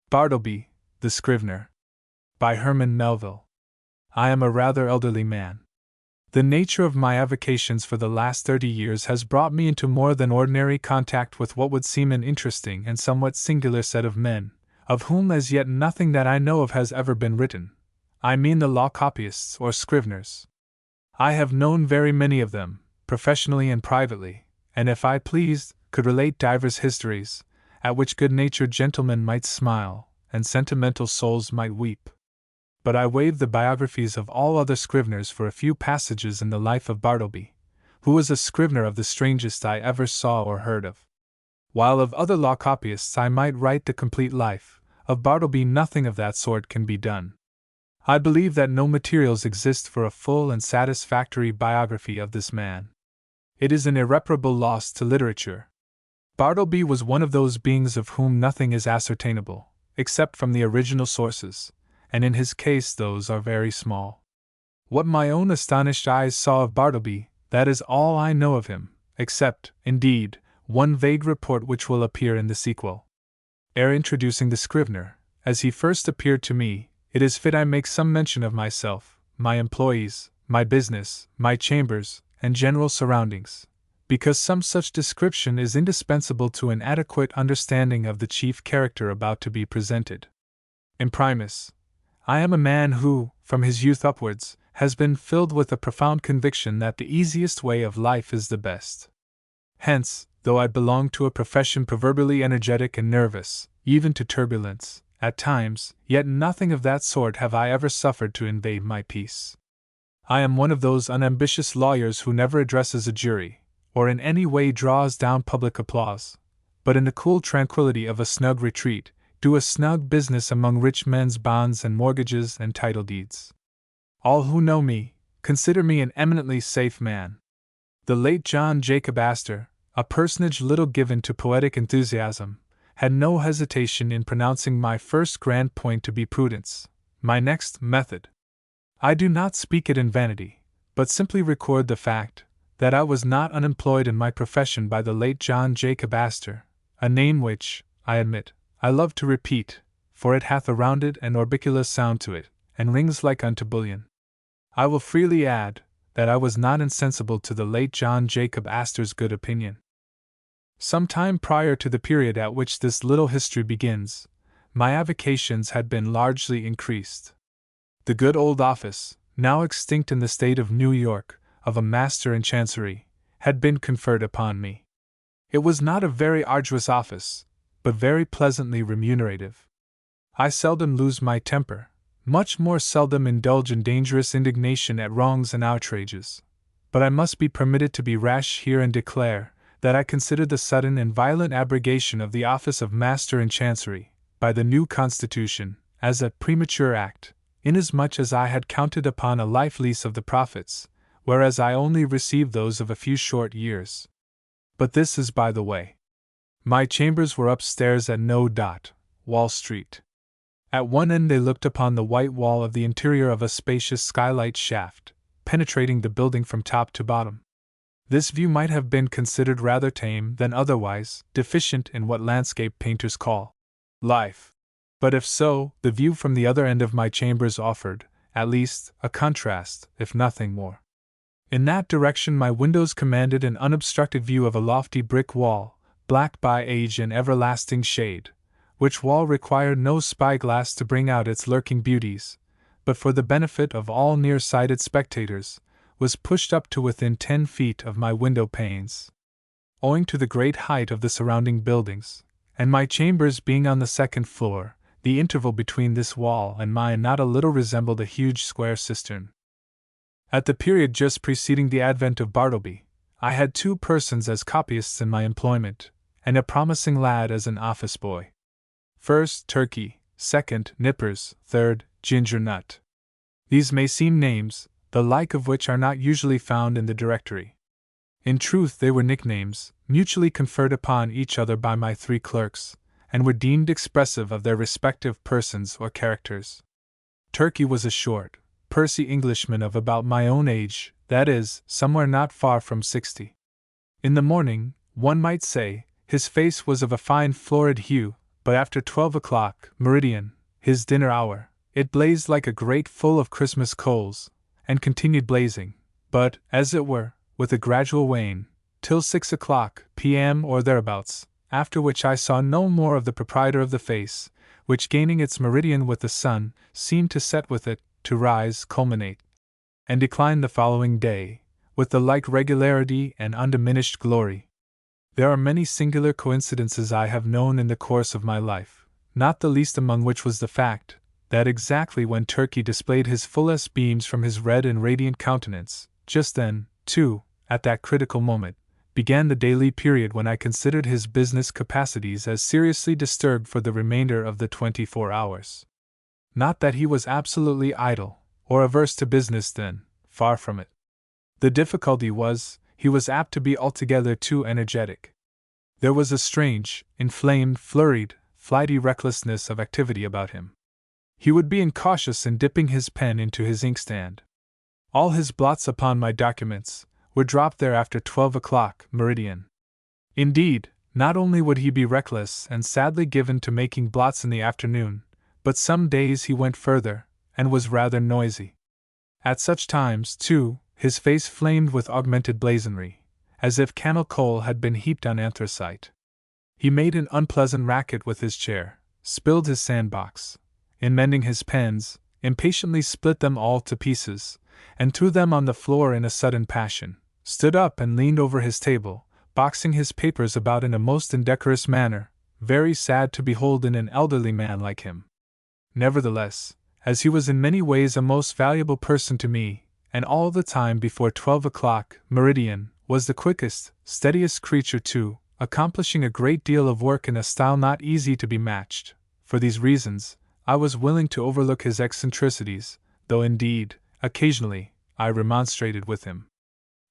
Bartleby, the Scrivener. By Herman Melville. I am a rather elderly man. The nature of my avocations for the last 30 years has brought me into more than ordinary contact with what would seem an interesting and somewhat singular set of men, of whom as yet nothing that I know of has ever been written. I mean the law copyists or scriveners. I have known very many of them, professionally and privately, and if I pleased, could relate divers histories, at which good-natured gentlemen might smile, and sentimental souls might weep. But I waive the biographies of all other scriveners for a few passages in the life of Bartleby, who was a scrivener of the strangest I ever saw or heard of. While of other law copyists I might write the complete life, of Bartleby nothing of that sort can be done. I believe that no materials exist for a full and satisfactory biography of this man. It is an irreparable loss to literature. Bartleby was one of those beings of whom nothing is ascertainable, except from the original sources, and in his case those are very small. What my own astonished eyes saw of Bartleby, that is all I know of him, except, indeed, one vague report which will appear in the sequel. Ere introducing the Scrivener, as he first appeared to me, it is fit I make some mention of myself, my employees, my business, my chambers, and general surroundings, because some such description is indispensable to an adequate understanding of the chief character about to be presented. Imprimis, I am a man who, from his youth upwards, has been filled with a profound conviction that the easiest way of life is the best. Hence, though I belong to a profession proverbially energetic and nervous, even to turbulence, at times, yet nothing of that sort have I ever suffered to invade my peace. I am one of those unambitious lawyers who never addresses a jury, or in any way draws down public applause, but in the cool tranquillity of a snug retreat, do a snug business among rich men's bonds and mortgages and title deeds. All who know me, consider me an eminently safe man. The late John Jacob Astor, a personage little given to poetic enthusiasm, had no hesitation in pronouncing my first grand point to be prudence, my next method. I do not speak it in vanity, but simply record the fact that I was not unemployed in my profession by the late John Jacob Astor, a name which, I admit, I love to repeat, for it hath a rounded and orbiculous sound to it, and rings like unto bullion. I will freely add that I was not insensible to the late John Jacob Astor's good opinion. Some time prior to the period at which this little history begins, my avocations had been largely increased. The good old office, now extinct in the state of New York, of a master in chancery, had been conferred upon me. It was not a very arduous office, but very pleasantly remunerative. I seldom lose my temper, much more seldom indulge in dangerous indignation at wrongs and outrages, but I must be permitted to be rash here and declare that I consider the sudden and violent abrogation of the office of Master in Chancery, by the new Constitution, as a premature act, inasmuch as I had counted upon a life lease of the profits, whereas I only received those of a few short years. But this is by the way. My chambers were upstairs at No. Wall Street. At one end they looked upon the white wall of the interior of a spacious skylight shaft, penetrating the building from top to bottom. This view might have been considered rather tame than otherwise, deficient in what landscape painters call life. But if so, the view from the other end of my chambers offered, at least, a contrast, if nothing more. In that direction my windows commanded an unobstructed view of a lofty brick wall, black by age and everlasting shade, which wall required no spyglass to bring out its lurking beauties, but for the benefit of all near-sighted spectators, was pushed up to within 10 feet of my window panes. Owing to the great height of the surrounding buildings, and my chambers being on the second floor, the interval between this wall and mine not a little resembled a huge square cistern. At the period just preceding the advent of Bartleby, I had 2 persons as copyists in my employment, and a promising lad as an office boy. First, Turkey; second, Nippers; third, Ginger Nut. These may seem names, the like of which are not usually found in the directory. In truth, they were nicknames, mutually conferred upon each other by my 3 clerks, and were deemed expressive of their respective persons or characters. Turkey was a short, pursy Englishman of about my own age, that is, somewhere not far from 60. In the morning, one might say, his face was of a fine florid hue, but after 12 o'clock, meridian, his dinner hour, it blazed like a grate full of Christmas coals, and continued blazing, but, as it were, with a gradual wane, till 6 o'clock p.m. or thereabouts, after which I saw no more of the proprietor of the face, which gaining its meridian with the sun, seemed to set with it, to rise, culminate, and decline the following day, with the like regularity and undiminished glory. There are many singular coincidences I have known in the course of my life, not the least among which was the fact, that exactly when Turkey displayed his fullest beams from his red and radiant countenance, just then, too, at that critical moment, began the daily period when I considered his business capacities as seriously disturbed for the remainder of the 24 hours. Not that he was absolutely idle, or averse to business then, far from it. The difficulty was, he was apt to be altogether too energetic. There was a strange, inflamed, flurried, flighty recklessness of activity about him. He would be incautious in dipping his pen into his inkstand. All his blots upon my documents were dropped there after 12 o'clock, meridian. Indeed, not only would he be reckless and sadly given to making blots in the afternoon, but some days he went further, and was rather noisy. At such times, too, his face flamed with augmented blazonry, as if cannel coal had been heaped on anthracite. He made an unpleasant racket with his chair, spilled his sandbox, in mending his pens, impatiently split them all to pieces, and threw them on the floor in a sudden passion, stood up and leaned over his table, boxing his papers about in a most indecorous manner, very sad to behold in an elderly man like him. Nevertheless, as he was in many ways a most valuable person to me, and all the time before 12 o'clock, meridian, was the quickest, steadiest creature too, accomplishing a great deal of work in a style not easy to be matched. For these reasons, I was willing to overlook his eccentricities, though indeed, occasionally, I remonstrated with him.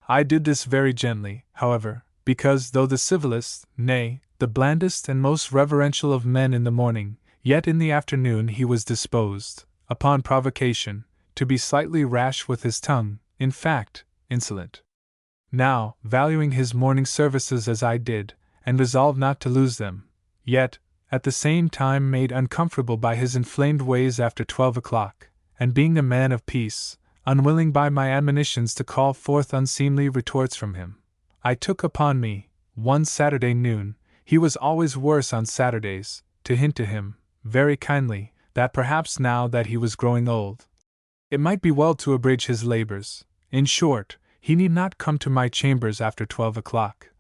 I did this very gently, however, because though the civillest, nay, the blandest and most reverential of men in the morning, yet in the afternoon he was disposed, upon provocation, to be slightly rash with his tongue, in fact, insolent. Now, valuing his morning services as I did, and resolved not to lose them, yet, at the same time made uncomfortable by his inflamed ways after 12 o'clock, and being a man of peace, unwilling by my admonitions to call forth unseemly retorts from him, I took upon me, one Saturday noon, he was always worse on Saturdays, to hint to him, very kindly, that perhaps now that he was growing old, it might be well to abridge his labors. In short, he need not come to my chambers after 12 o'clock.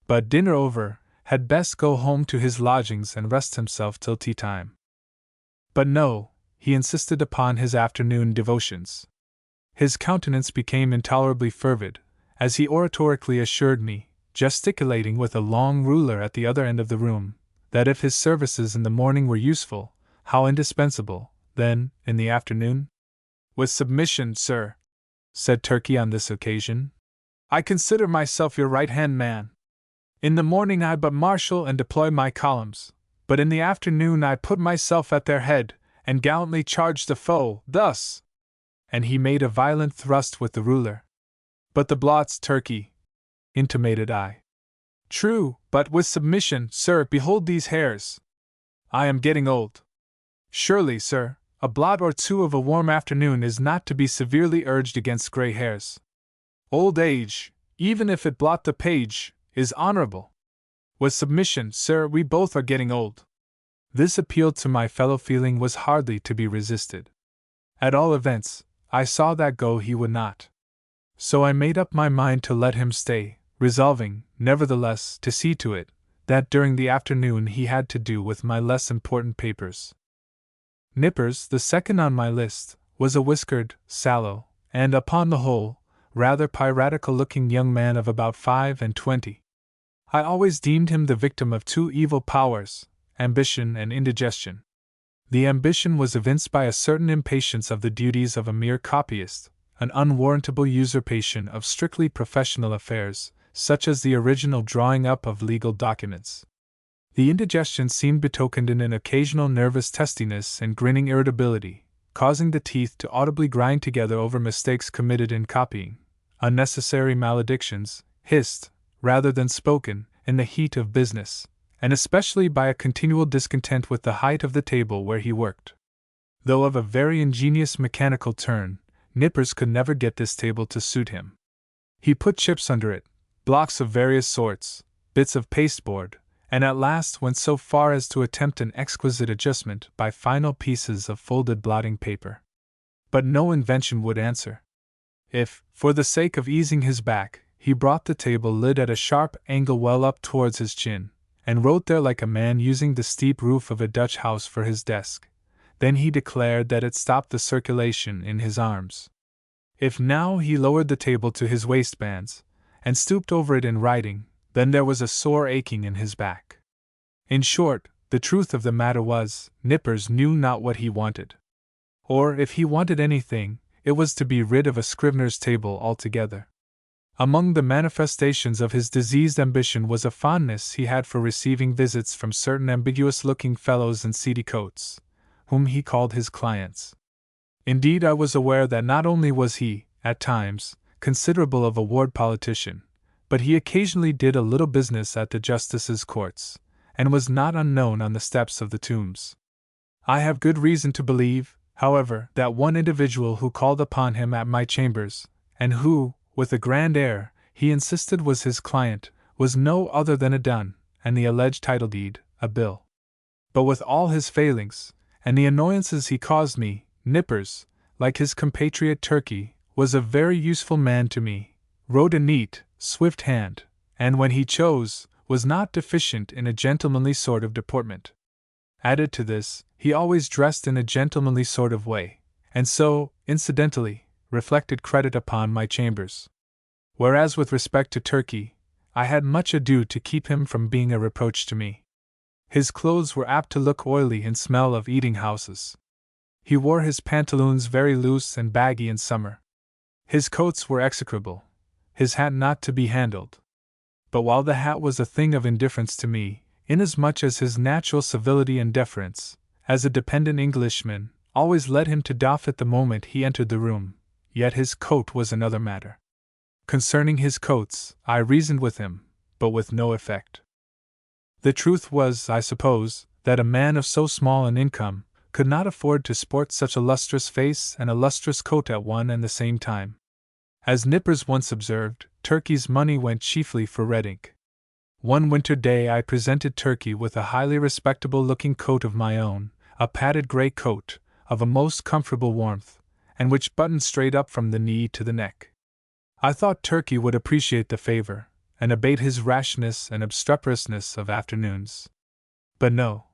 But dinner over, had best go home to his lodgings and rest himself till tea time. But no, he insisted upon his afternoon devotions. His countenance became intolerably fervid, as he oratorically assured me, gesticulating with a long ruler at the other end of the room, that if his services in the morning were useful, how indispensable, then, in the afternoon? With submission, sir, said Turkey on this occasion, I consider myself your right-hand man. In the morning I but marshal and deploy my columns, but in the afternoon I put myself at their head, and gallantly charge the foe, thus. And he made a violent thrust with the ruler. But the blots, Turkey, intimated I. True, but with submission, sir, behold these hairs. I am getting old. Surely, sir, a blot or two of a warm afternoon is not to be severely urged against gray hairs. Old age, even if it blot the page, is honorable. With submission, sir, we both are getting old. This appeal to my fellow feeling was hardly to be resisted. At all events, I saw that go he would not. So I made up my mind to let him stay, resolving, nevertheless, to see to it, that during the afternoon he had to do with my less important papers. Nippers, the second on my list, was a whiskered, sallow, and, upon the whole, rather piratical-looking young man of about 25. I always deemed him the victim of two evil powers, ambition and indigestion. The ambition was evinced by a certain impatience of the duties of a mere copyist, an unwarrantable usurpation of strictly professional affairs, such as the original drawing up of legal documents. The indigestion seemed betokened in an occasional nervous testiness and grinning irritability, causing the teeth to audibly grind together over mistakes committed in copying, unnecessary maledictions, hissed, rather than spoken, in the heat of business, and especially by a continual discontent with the height of the table where he worked. Though of a very ingenious mechanical turn, Nippers could never get this table to suit him. He put chips under it, blocks of various sorts, bits of pasteboard, and at last went so far as to attempt an exquisite adjustment by final pieces of folded blotting paper. But no invention would answer. If, for the sake of easing his back, he brought the table lid at a sharp angle well up towards his chin, and wrote there like a man using the steep roof of a Dutch house for his desk, then he declared that it stopped the circulation in his arms. If now he lowered the table to his waistbands, and stooped over it in writing, then there was a sore aching in his back. In short, the truth of the matter was, Nippers knew not what he wanted. Or, if he wanted anything, it was to be rid of a scrivener's table altogether. Among the manifestations of his diseased ambition was a fondness he had for receiving visits from certain ambiguous-looking fellows in seedy coats, whom he called his clients. Indeed, I was aware that not only was he, at times, considerable of a ward politician, but he occasionally did a little business at the justices' courts, and was not unknown on the steps of the tombs. I have good reason to believe, however, that one individual who called upon him at my chambers, and who, with a grand air, he insisted was his client, was no other than a dun, and the alleged title deed, a bill. But with all his failings, and the annoyances he caused me, Nippers, like his compatriot Turkey, was a very useful man to me, wrote a neat, swift hand, and when he chose, was not deficient in a gentlemanly sort of deportment. Added to this, he always dressed in a gentlemanly sort of way, and so, incidentally, reflected credit upon my chambers. Whereas with respect to Turkey, I had much ado to keep him from being a reproach to me. His clothes were apt to look oily and smell of eating-houses. He wore his pantaloons very loose and baggy in summer. His coats were execrable, his hat not to be handled. But while the hat was a thing of indifference to me, inasmuch as his natural civility and deference, as a dependent Englishman, always led him to doff it the moment he entered the room, yet his coat was another matter. Concerning his coats, I reasoned with him, but with no effect. The truth was, I suppose, that a man of so small an income could not afford to sport such a lustrous face and a lustrous coat at one and the same time. As Nippers once observed, Turkey's money went chiefly for red ink. One winter day I presented Turkey with a highly respectable-looking coat of my own, a padded grey coat, of a most comfortable warmth, and which buttoned straight up from the knee to the neck. I thought Turkey would appreciate the favor, and abate his rashness and obstreperousness of afternoons. But no.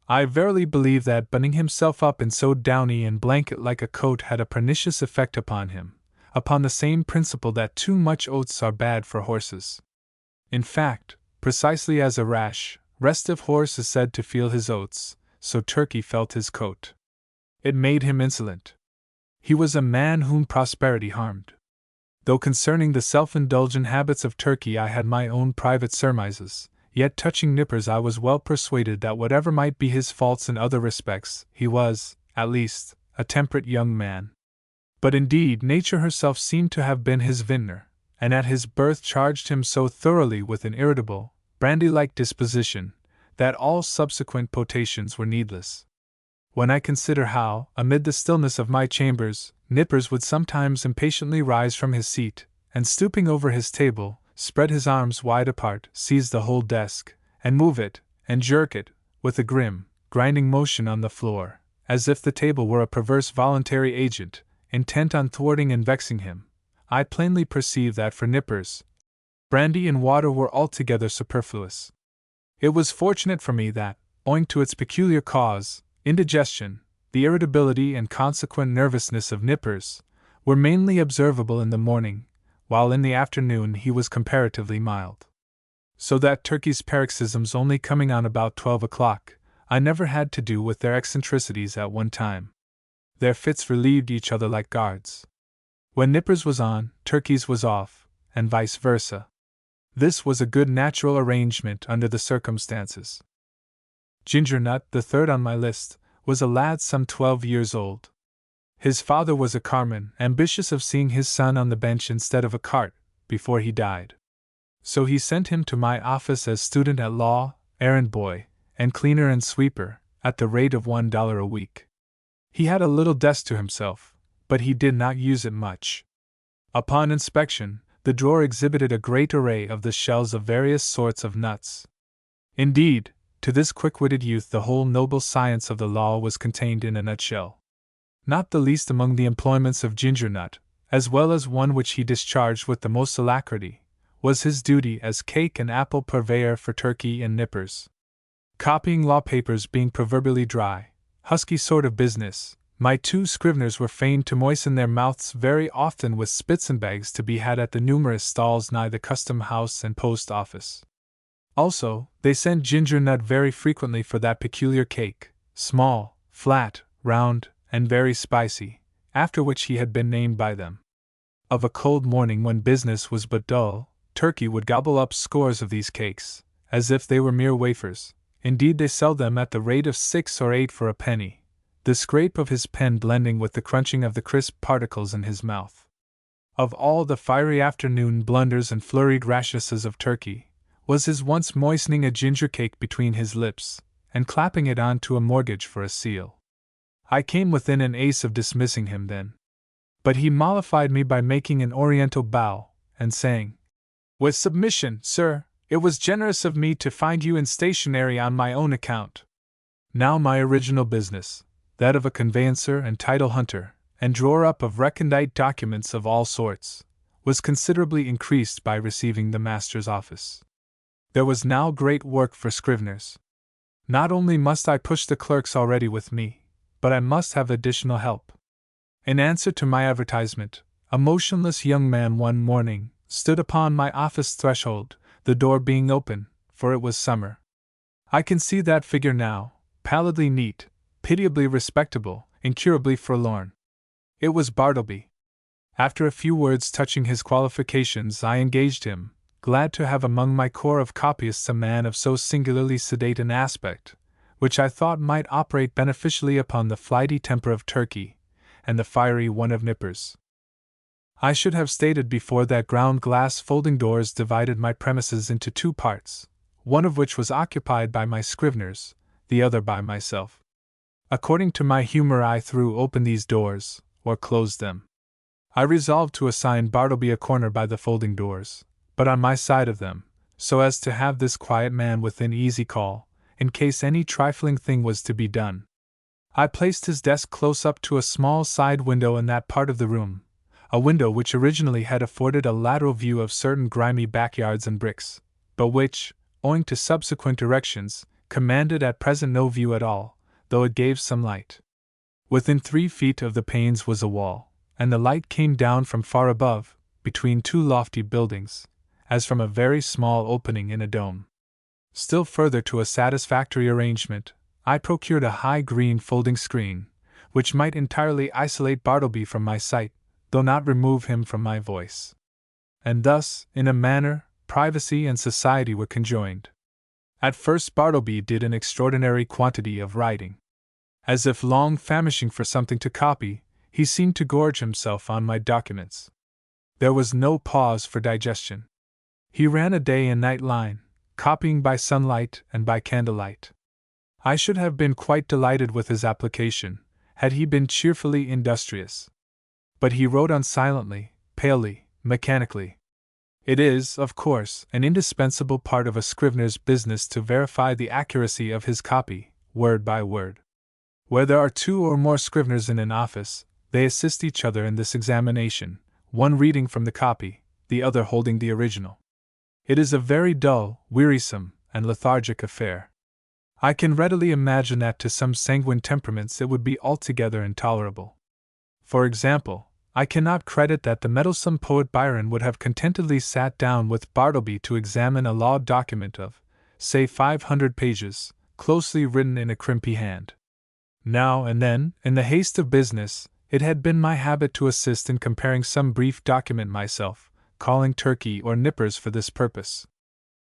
I verily believe that buttoning himself up in so downy and blanket-like a coat had a pernicious effect upon him, upon the same principle that too much oats are bad for horses. In fact, precisely as a rash, restive horse is said to feel his oats, so Turkey felt his coat. It made him insolent. He was a man whom prosperity harmed. Though concerning the self-indulgent habits of Turkey I had my own private surmises, yet touching Nippers I was well persuaded that whatever might be his faults in other respects, he was, at least, a temperate young man. But indeed nature herself seemed to have been his vintner, and at his birth charged him so thoroughly with an irritable, brandy-like disposition, that all subsequent potations were needless. When I consider how, amid the stillness of my chambers, Nippers would sometimes impatiently rise from his seat, and stooping over his table, spread his arms wide apart, seize the whole desk, and move it, and jerk it, with a grim, grinding motion on the floor, as if the table were a perverse voluntary agent, intent on thwarting and vexing him, I plainly perceived that for Nippers, brandy and water were altogether superfluous. It was fortunate for me that, owing to its peculiar cause, indigestion, the irritability and consequent nervousness of Nippers, were mainly observable in the morning, while in the afternoon he was comparatively mild. So that Turkey's paroxysms only coming on about 12 o'clock, I never had to do with their eccentricities at one time. Their fits relieved each other like guards. When Nippers was on, Turkey's was off, and vice versa. This was a good natural arrangement under the circumstances. Gingernut, the third on my list, was a lad some 12 years old. His father was a carman, ambitious of seeing his son on the bench instead of a cart, before he died. So he sent him to my office as student at law, errand boy, and cleaner and sweeper, at the rate of $1 a week. He had a little desk to himself, but he did not use it much. Upon inspection, the drawer exhibited a great array of the shells of various sorts of nuts. Indeed, to this quick-witted youth the whole noble science of the law was contained in a nutshell. Not the least among the employments of Ginger Nut, as well as one which he discharged with the most alacrity, was his duty as cake and apple purveyor for Turkey and Nippers. Copying law papers being proverbially dry, husky sort of business, my two Scriveners were fain to moisten their mouths very often with Spitzenbags to be had at the numerous stalls nigh the custom house and post office. Also, they sent Ginger Nut very frequently for that peculiar cake, small, flat, round, and very spicy, after which he had been named by them. Of a cold morning when business was but dull, Turkey would gobble up scores of these cakes, as if they were mere wafers. Indeed, they sell them at the rate of 6 or 8 for a penny, the scrape of his pen blending with the crunching of the crisp particles in his mouth. Of all the fiery afternoon blunders and flurried rashnesses of Turkey, was his once moistening a ginger cake between his lips, and clapping it on to a mortgage for a seal. I came within an ace of dismissing him then. But he mollified me by making an oriental bow, and saying, "With submission, sir, it was generous of me to find you in stationery on my own account." Now my original business, that of a conveyancer and title hunter, and drawer-up of recondite documents of all sorts, was considerably increased by receiving the master's office. There was now great work for Scriveners. Not only must I push the clerks already with me, but I must have additional help. In answer to my advertisement, a motionless young man one morning stood upon my office threshold, the door being open, for it was summer. I can see that figure now, pallidly neat, pitiably respectable, incurably forlorn. It was Bartleby. After a few words touching his qualifications, I engaged him, glad to have among my corps of copyists a man of so singularly sedate an aspect, which I thought might operate beneficially upon the flighty temper of Turkey, and the fiery one of Nippers. I should have stated before that ground-glass folding doors divided my premises into 2 parts, one of which was occupied by my Scriveners, the other by myself. According to my humor I threw open these doors, or closed them. I resolved to assign Bartleby a corner by the folding doors, but on my side of them, so as to have this quiet man within easy call, in case any trifling thing was to be done. I placed his desk close up to a small side window in that part of the room, a window which originally had afforded a lateral view of certain grimy backyards and bricks, but which, owing to subsequent erections, commanded at present no view at all, though it gave some light. Within 3 feet of the panes was a wall, and the light came down from far above, between 2 lofty buildings, as from a very small opening in a dome. Still further to a satisfactory arrangement, I procured a high green folding screen, which might entirely isolate Bartleby from my sight, though not remove him from my voice. And thus, in a manner, privacy and society were conjoined. At first Bartleby did an extraordinary quantity of writing. As if long famishing for something to copy, he seemed to gorge himself on my documents. There was no pause for digestion. He ran a day and night line, copying by sunlight and by candlelight. I should have been quite delighted with his application, had he been cheerfully industrious. But he wrote on silently, palely, mechanically. It is, of course, an indispensable part of a Scrivener's business to verify the accuracy of his copy, word by word. Where there are 2 or more Scriveners in an office, they assist each other in this examination, one reading from the copy, the other holding the original. It is a very dull, wearisome, and lethargic affair. I can readily imagine that to some sanguine temperaments it would be altogether intolerable. For example, I cannot credit that the meddlesome poet Byron would have contentedly sat down with Bartleby to examine a law document of, say 500 pages, closely written in a crimpy hand. Now and then, in the haste of business, it had been my habit to assist in comparing some brief document myself, calling Turkey or Nippers for this purpose.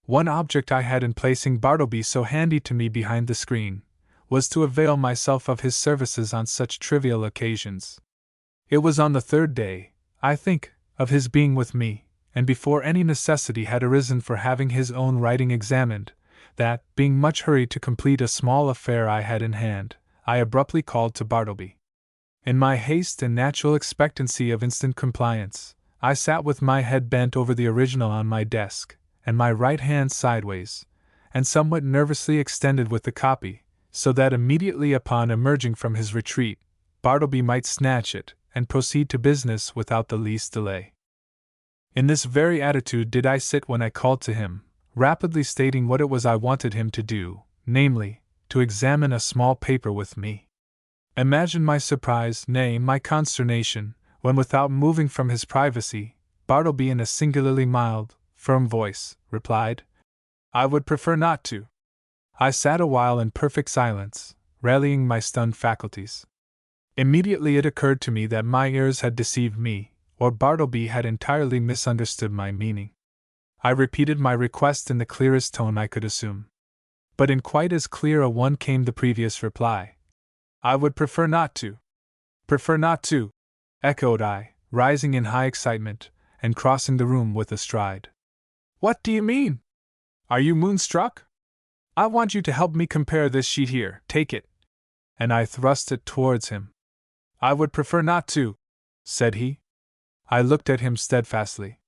One object I had in placing Bartleby so handy to me behind the screen, was to avail myself of his services on such trivial occasions. It was on the 3rd day, I think, of his being with me, and before any necessity had arisen for having his own writing examined, that, being much hurried to complete a small affair I had in hand, I abruptly called to Bartleby. In my haste and natural expectancy of instant compliance, I sat with my head bent over the original on my desk, and my right hand sideways, and somewhat nervously extended with the copy, so that immediately upon emerging from his retreat, Bartleby might snatch it and proceed to business without the least delay. In this very attitude did I sit when I called to him, rapidly stating what it was I wanted him to do, namely, to examine a small paper with me. Imagine my surprise, nay, my consternation, when without moving from his privacy, Bartleby in a singularly mild, firm voice, replied, "I would prefer not to." I sat a while in perfect silence, rallying my stunned faculties. Immediately it occurred to me that my ears had deceived me, or Bartleby had entirely misunderstood my meaning. I repeated my request in the clearest tone I could assume. But in quite as clear a one came the previous reply. "I would prefer not to." "Prefer not to," echoed I, rising in high excitement, and crossing the room with a stride. "What do you mean? Are you moonstruck? I want you to help me compare this sheet here, take it." And I thrust it towards him. "I would prefer not to," said he. I looked at him steadfastly.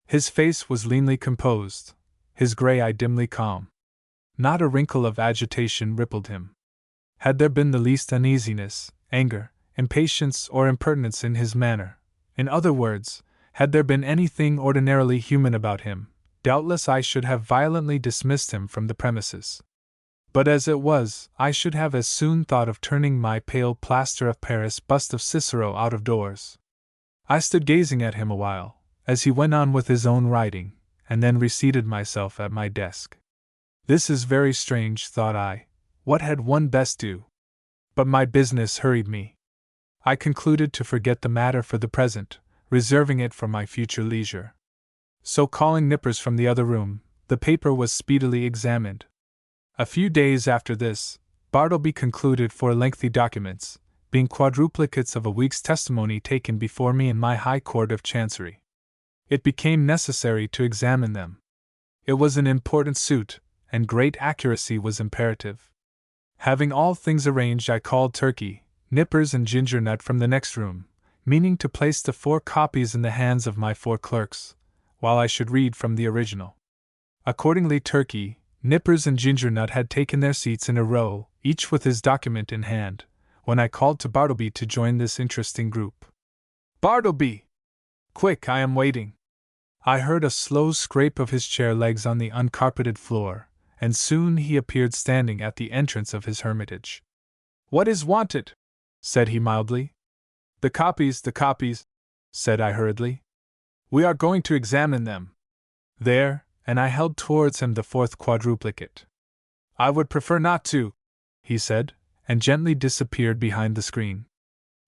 His face was leanly composed, his gray eye dimly calm. Not a wrinkle of agitation rippled him. Had there been the least uneasiness, anger, impatience, or impertinence in his manner, in other words, had there been anything ordinarily human about him, doubtless I should have violently dismissed him from the premises. But as it was, I should have as soon thought of turning my pale plaster of Paris bust of Cicero out of doors. I stood gazing at him a while, as he went on with his own writing, and then reseated myself at my desk. This is very strange, thought I. What had one best do? But my business hurried me. I concluded to forget the matter for the present, reserving it for my future leisure. So calling Nippers from the other room, the paper was speedily examined. A few days after this, Bartleby concluded 4 lengthy documents, being quadruplicates of a week's testimony taken before me in my High Court of Chancery. It became necessary to examine them. It was an important suit, and great accuracy was imperative. Having all things arranged, I called Turkey, Nippers, and Gingernut from the next room, meaning to place the 4 copies in the hands of my 4 clerks, while I should read from the original. Accordingly, Turkey, Nippers, and Gingernut had taken their seats in a row, each with his document in hand, when I called to Bartleby to join this interesting group. "Bartleby! Quick, I am waiting." I heard a slow scrape of his chair legs on the uncarpeted floor, and soon he appeared standing at the entrance of his hermitage. "What is wanted?" said he mildly. The copies," said I hurriedly. "We are going to examine them." "There," and I held towards him the 4th quadruplicate. "I would prefer not to," he said, and gently disappeared behind the screen.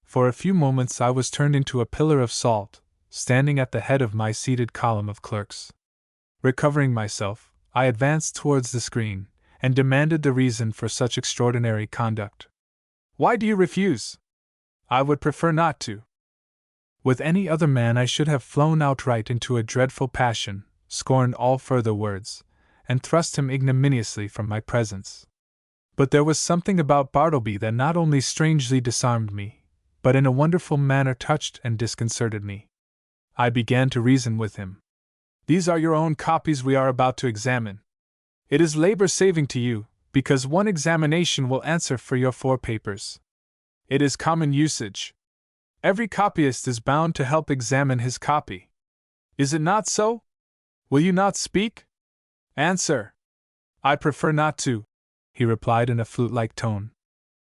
For a few moments I was turned into a pillar of salt, standing at the head of my seated column of clerks. Recovering myself, I advanced towards the screen, and demanded the reason for such extraordinary conduct. "Why do you refuse?" "I would prefer not to." With any other man I should have flown outright into a dreadful passion, scorned all further words, and thrust him ignominiously from my presence. But there was something about Bartleby that not only strangely disarmed me, but in a wonderful manner touched and disconcerted me. I began to reason with him. "These are your own copies we are about to examine. It is labor-saving to you, because one examination will answer for your 4 papers. It is common usage. Every copyist is bound to help examine his copy. Is it not so? Will you not speak? Answer." "I prefer not to," he replied in a flute-like tone.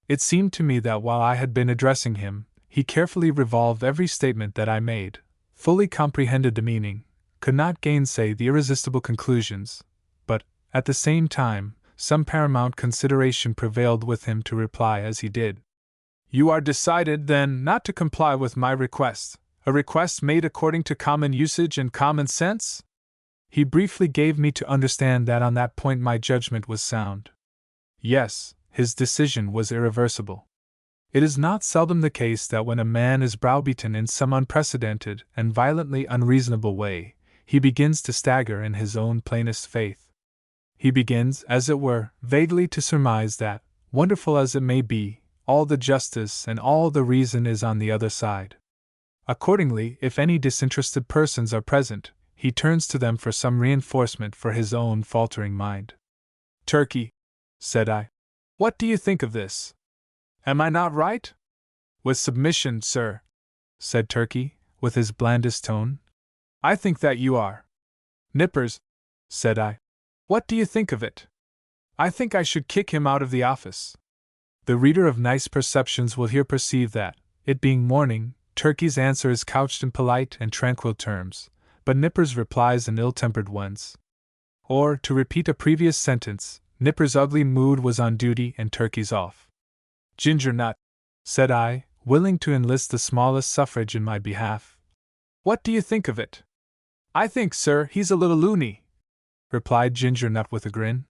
It seemed to me that while I had been addressing him, he carefully revolved every statement that I made, fully comprehended the meaning, could not gainsay the irresistible conclusions, but, at the same time, some paramount consideration prevailed with him to reply as he did. "You are decided, then, not to comply with my request, a request made according to common usage and common sense?" He briefly gave me to understand that on that point my judgment was sound. Yes, his decision was irreversible. It is not seldom the case that when a man is browbeaten in some unprecedented and violently unreasonable way, he begins to stagger in his own plainest faith. He begins, as it were, vaguely to surmise that, wonderful as it may be, all the justice and all the reason is on the other side. Accordingly, if any disinterested persons are present, he turns to them for some reinforcement for his own faltering mind. "Turkey," said I, "what do you think of this? Am I not right?" "With submission, sir," said Turkey, with his blandest tone, "I think that you are." "Nippers," said I, "what do you think of it? I think I should kick him out of the office." The reader of nice perceptions will here perceive that, it being morning, Turkey's answer is couched in polite and tranquil terms, but Nippers' replies in ill-tempered ones. Or, to repeat a previous sentence, Nipper's ugly mood was on duty and Turkey's off. "Ginger nut," said I, willing to enlist the smallest suffrage in my behalf. "What do you think of it?" "I think, sir, he's a little loony," replied Ginger nut with a grin.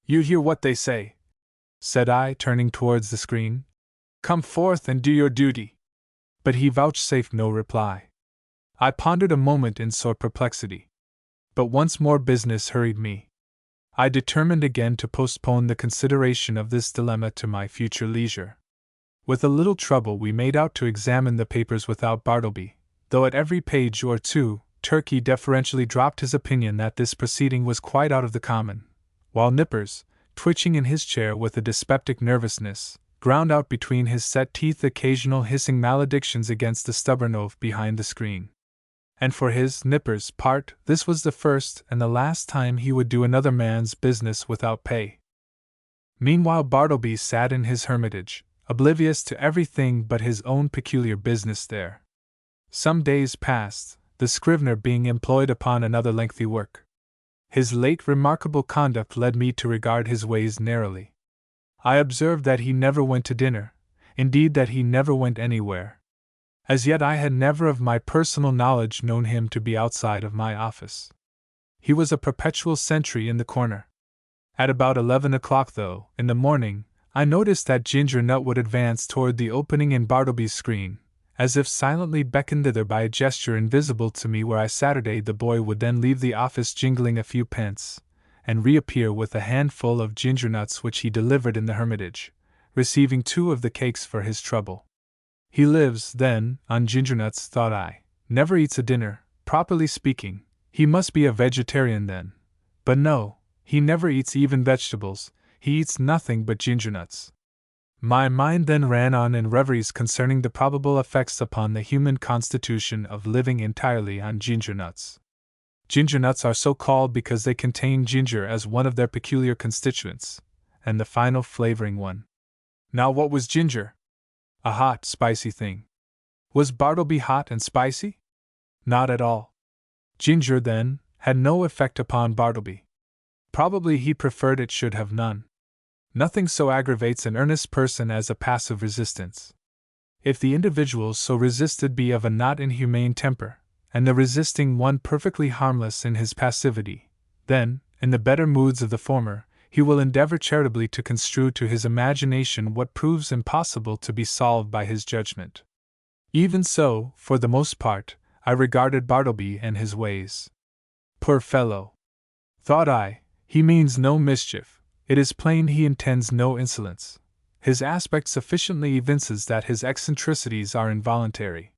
"You hear what they say," said I, turning towards the screen. "Come forth and do your duty." But he vouchsafed no reply. I pondered a moment in sore perplexity. But once more business hurried me. I determined again to postpone the consideration of this dilemma to my future leisure. With a little trouble we made out to examine the papers without Bartleby, though at every page or two, Turkey deferentially dropped his opinion that this proceeding was quite out of the common, while Nippers, twitching in his chair with a dyspeptic nervousness, ground out between his set teeth occasional hissing maledictions against the stubborn oaf behind the screen. And for his, Nippers' part, this was the first and the last time he would do another man's business without pay. Meanwhile Bartleby sat in his hermitage, oblivious to everything but his own peculiar business there. Some days passed, the Scrivener being employed upon another lengthy work. His late remarkable conduct led me to regard his ways narrowly. I observed that he never went to dinner, indeed that he never went anywhere. As yet I had never of my personal knowledge known him to be outside of my office. He was a perpetual sentry in the corner. At about 11 o'clock, though, in the morning, I noticed that Ginger nut would advance toward the opening in Bartleby's screen, as if silently beckoned thither by a gesture invisible to me where I Saturday the boy would then leave the office jingling a few pence, and reappear with a handful of ginger nuts which he delivered in the hermitage, receiving 2 of the cakes for his trouble. He lives, then, on ginger nuts, thought I, never eats a dinner, properly speaking, he must be a vegetarian then. But no, he never eats even vegetables, he eats nothing but ginger nuts. My mind then ran on in reveries concerning the probable effects upon the human constitution of living entirely on ginger nuts. Ginger nuts are so called because they contain ginger as one of their peculiar constituents, and the final flavoring one. Now what was ginger? A hot, spicy thing. Was Bartleby hot and spicy? Not at all. Ginger, then, had no effect upon Bartleby. Probably he preferred it should have none. Nothing so aggravates an earnest person as a passive resistance. If the individual so resisted be of a not inhumane temper, and the resisting one perfectly harmless in his passivity, then, in the better moods of the former, he will endeavor charitably to construe to his imagination what proves impossible to be solved by his judgment. Even so, for the most part, I regarded Bartleby and his ways. Poor fellow! Thought I, he means no mischief, it is plain he intends no insolence. His aspect sufficiently evinces that his eccentricities are involuntary.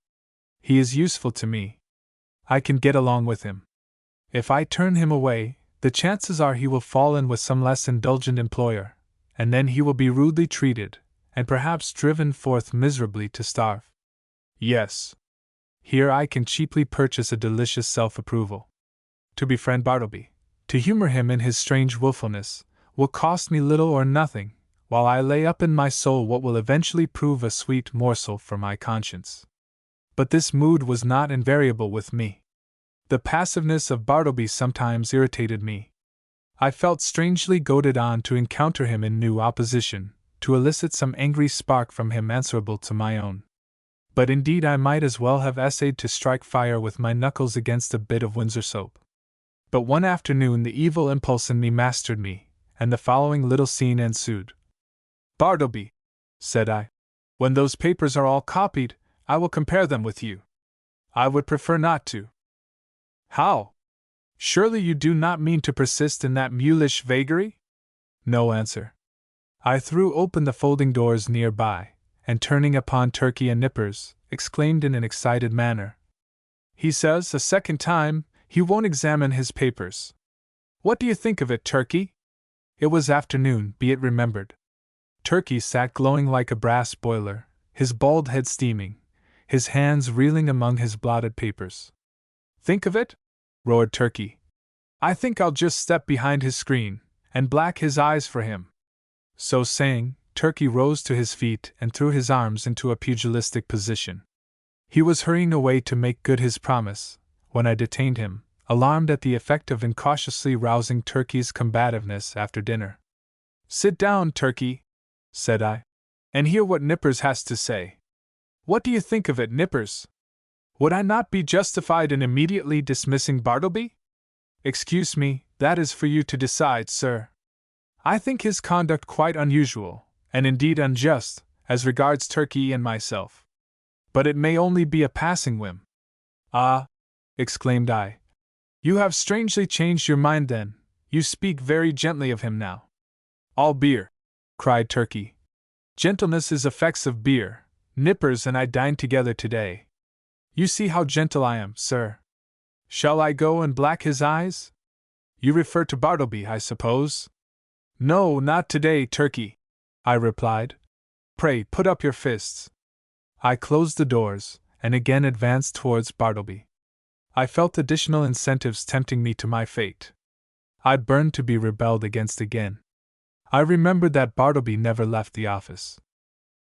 He is useful to me. I can get along with him. If I turn him away, the chances are he will fall in with some less indulgent employer, and then he will be rudely treated, and perhaps driven forth miserably to starve. Yes. Here I can cheaply purchase a delicious self-approval. To befriend Bartleby, to humor him in his strange wilfulness, will cost me little or nothing, while I lay up in my soul what will eventually prove a sweet morsel for my conscience. But this mood was not invariable with me. The passiveness of Bartleby sometimes irritated me. I felt strangely goaded on to encounter him in new opposition, to elicit some angry spark from him answerable to my own. But indeed I might as well have essayed to strike fire with my knuckles against a bit of Windsor soap. But one afternoon the evil impulse in me mastered me, and the following little scene ensued. "Bartleby," said I, "when those papers are all copied, I will compare them with you." "I would prefer not to." "How?" Surely you do not mean to persist in that mulish vagary? No answer. I threw open the folding doors near by, and turning upon Turkey and Nippers, exclaimed in an excited manner. He says, a second time, he won't examine his papers. What do you think of it, Turkey? It was afternoon, be it remembered. Turkey sat glowing like a brass boiler, his bald head steaming, his hands reeling among his blotted papers. Think of it? Roared Turkey. I think I'll just step behind his screen, and black his eyes for him. So saying, Turkey rose to his feet and threw his arms into a pugilistic position. He was hurrying away to make good his promise, when I detained him, alarmed at the effect of incautiously rousing Turkey's combativeness after dinner. Sit down, Turkey, said I, and hear what Nippers has to say. What do you think of it, Nippers? Would I not be justified in immediately dismissing Bartleby? Excuse me, that is for you to decide, sir. I think his conduct quite unusual, and indeed unjust, as regards Turkey and myself. But it may only be a passing whim. Ah! Exclaimed I. You have strangely changed your mind then, you speak very gently of him now. All beer, cried Turkey. Gentleness is effects of beer. Nippers and I dined together today. You see how gentle I am, sir. Shall I go and black his eyes? You refer to Bartleby, I suppose? No, not today, Turkey, I replied. Pray, put up your fists. I closed the doors, and again advanced towards Bartleby. I felt additional incentives tempting me to my fate. I burned to be rebelled against again. I remembered that Bartleby never left the office.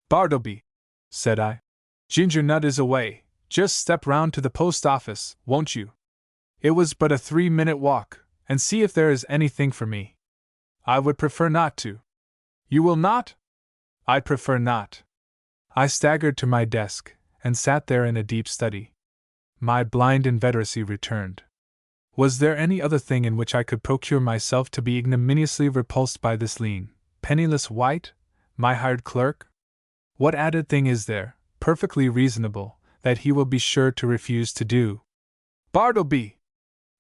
Bartleby, said I, Ginger Nut is away. Just step round to the post office, won't you? It was but a 3-minute walk, and see if there is anything for me. I would prefer not to. You will not? I'd prefer not. I staggered to my desk, and sat there in a deep study. My blind inveteracy returned. Was there any other thing in which I could procure myself to be ignominiously repulsed by this lean, penniless wight, my hired clerk? What added thing is there, perfectly reasonable, that he will be sure to refuse to do? Bartleby!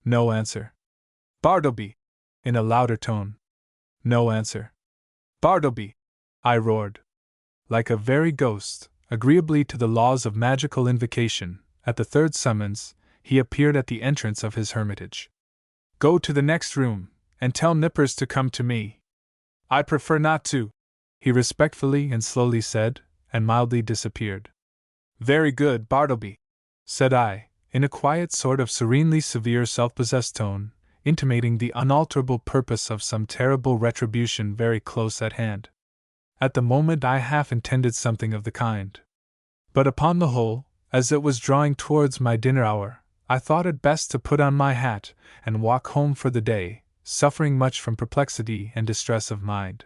No answer. Bartleby! In a louder tone. No answer. Bartleby! I roared. Like a very ghost, agreeably to the laws of magical invocation, at the third summons, he appeared at the entrance of his hermitage. Go to the next room, and tell Nippers to come to me. I prefer not to, he respectfully and slowly said, and mildly disappeared. Very good, Bartleby, said I, in a quiet sort of serenely severe self-possessed tone, intimating the unalterable purpose of some terrible retribution very close at hand. At the moment I half intended something of the kind. But upon the whole, as it was drawing towards my dinner hour, I thought it best to put on my hat and walk home for the day, suffering much from perplexity and distress of mind.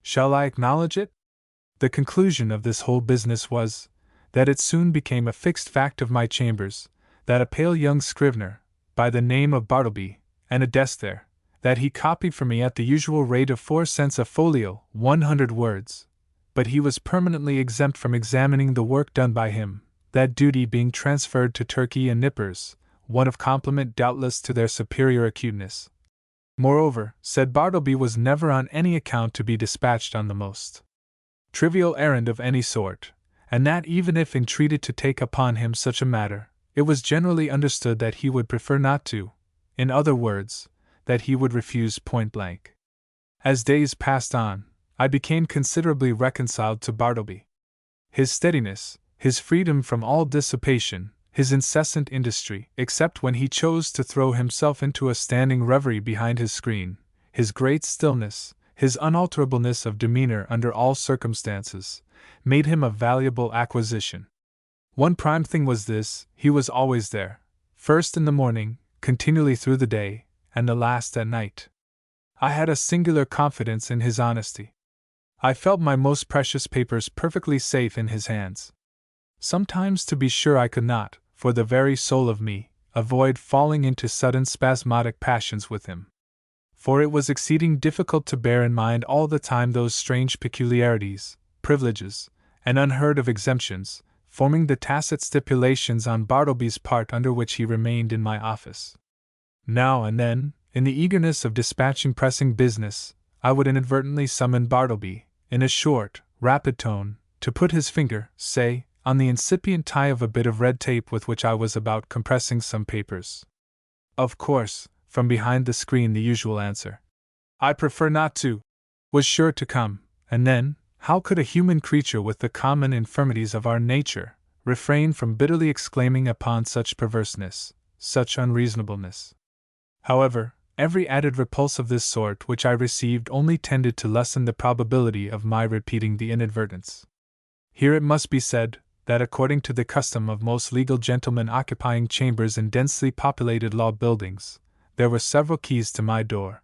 Shall I acknowledge it? The conclusion of this whole business was, that it soon became a fixed fact of my chambers, that a pale young scrivener, by the name of Bartleby, and a desk there, that he copied for me at the usual rate of 4 cents a folio, 100 words, but he was permanently exempt from examining the work done by him, that duty being transferred to Turkey and Nippers, one of compliment doubtless to their superior acuteness. Moreover, said Bartleby was never on any account to be dispatched on the most trivial errand of any sort, and that even if entreated to take upon him such a matter, it was generally understood that he would prefer not to, in other words, that he would refuse point blank. As days passed on, I became considerably reconciled to Bartleby. His steadiness, his freedom from all dissipation, his incessant industry, except when he chose to throw himself into a standing reverie behind his screen, his great stillness, his unalterableness of demeanor under all circumstances, made him a valuable acquisition. One prime thing was this: he was always there, first in the morning, continually through the day, and the last at night. I had a singular confidence in his honesty. I felt my most precious papers perfectly safe in his hands. Sometimes, to be sure, I could not, for the very soul of me, avoid falling into sudden spasmodic passions with him. For it was exceeding difficult to bear in mind all the time those strange peculiarities, privileges, and unheard of exemptions, forming the tacit stipulations on Bartleby's part under which he remained in my office. Now and then, in the eagerness of dispatching pressing business, I would inadvertently summon Bartleby, in a short, rapid tone, to put his finger, say, on the incipient tie of a bit of red tape with which I was about compressing some papers. Of course, from behind the screen the usual answer, "I prefer not to," was sure to come, and then, how could a human creature with the common infirmities of our nature refrain from bitterly exclaiming upon such perverseness, such unreasonableness? However, every added repulse of this sort which I received only tended to lessen the probability of my repeating the inadvertence. Here it must be said that according to the custom of most legal gentlemen occupying chambers in densely populated law buildings, there were several keys to my door.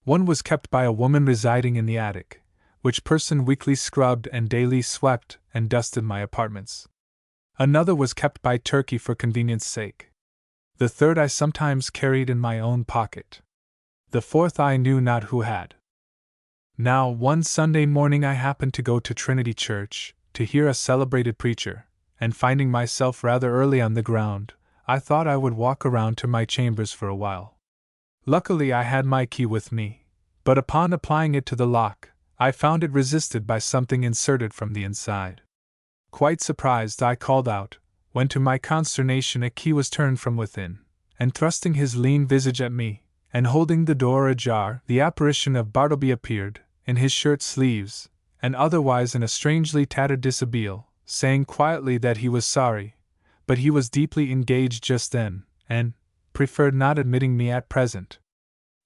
One was kept by a woman residing in the attic, which person weekly scrubbed and daily swept and dusted my apartments. Another was kept by Turkey for convenience sake. The third I sometimes carried in my own pocket. The fourth I knew not who had. Now, one Sunday morning I happened to go to Trinity Church, to hear a celebrated preacher, and finding myself rather early on the ground, I thought I would walk around to my chambers for a while. Luckily I had my key with me, but upon applying it to the lock, I found it resisted by something inserted from the inside. Quite surprised, I called out, when to my consternation a key was turned from within, and thrusting his lean visage at me, and holding the door ajar, the apparition of Bartleby appeared, in his shirt sleeves, and otherwise in a strangely tattered dishabille, saying quietly that he was sorry, but he was deeply engaged just then, and preferred not admitting me at present.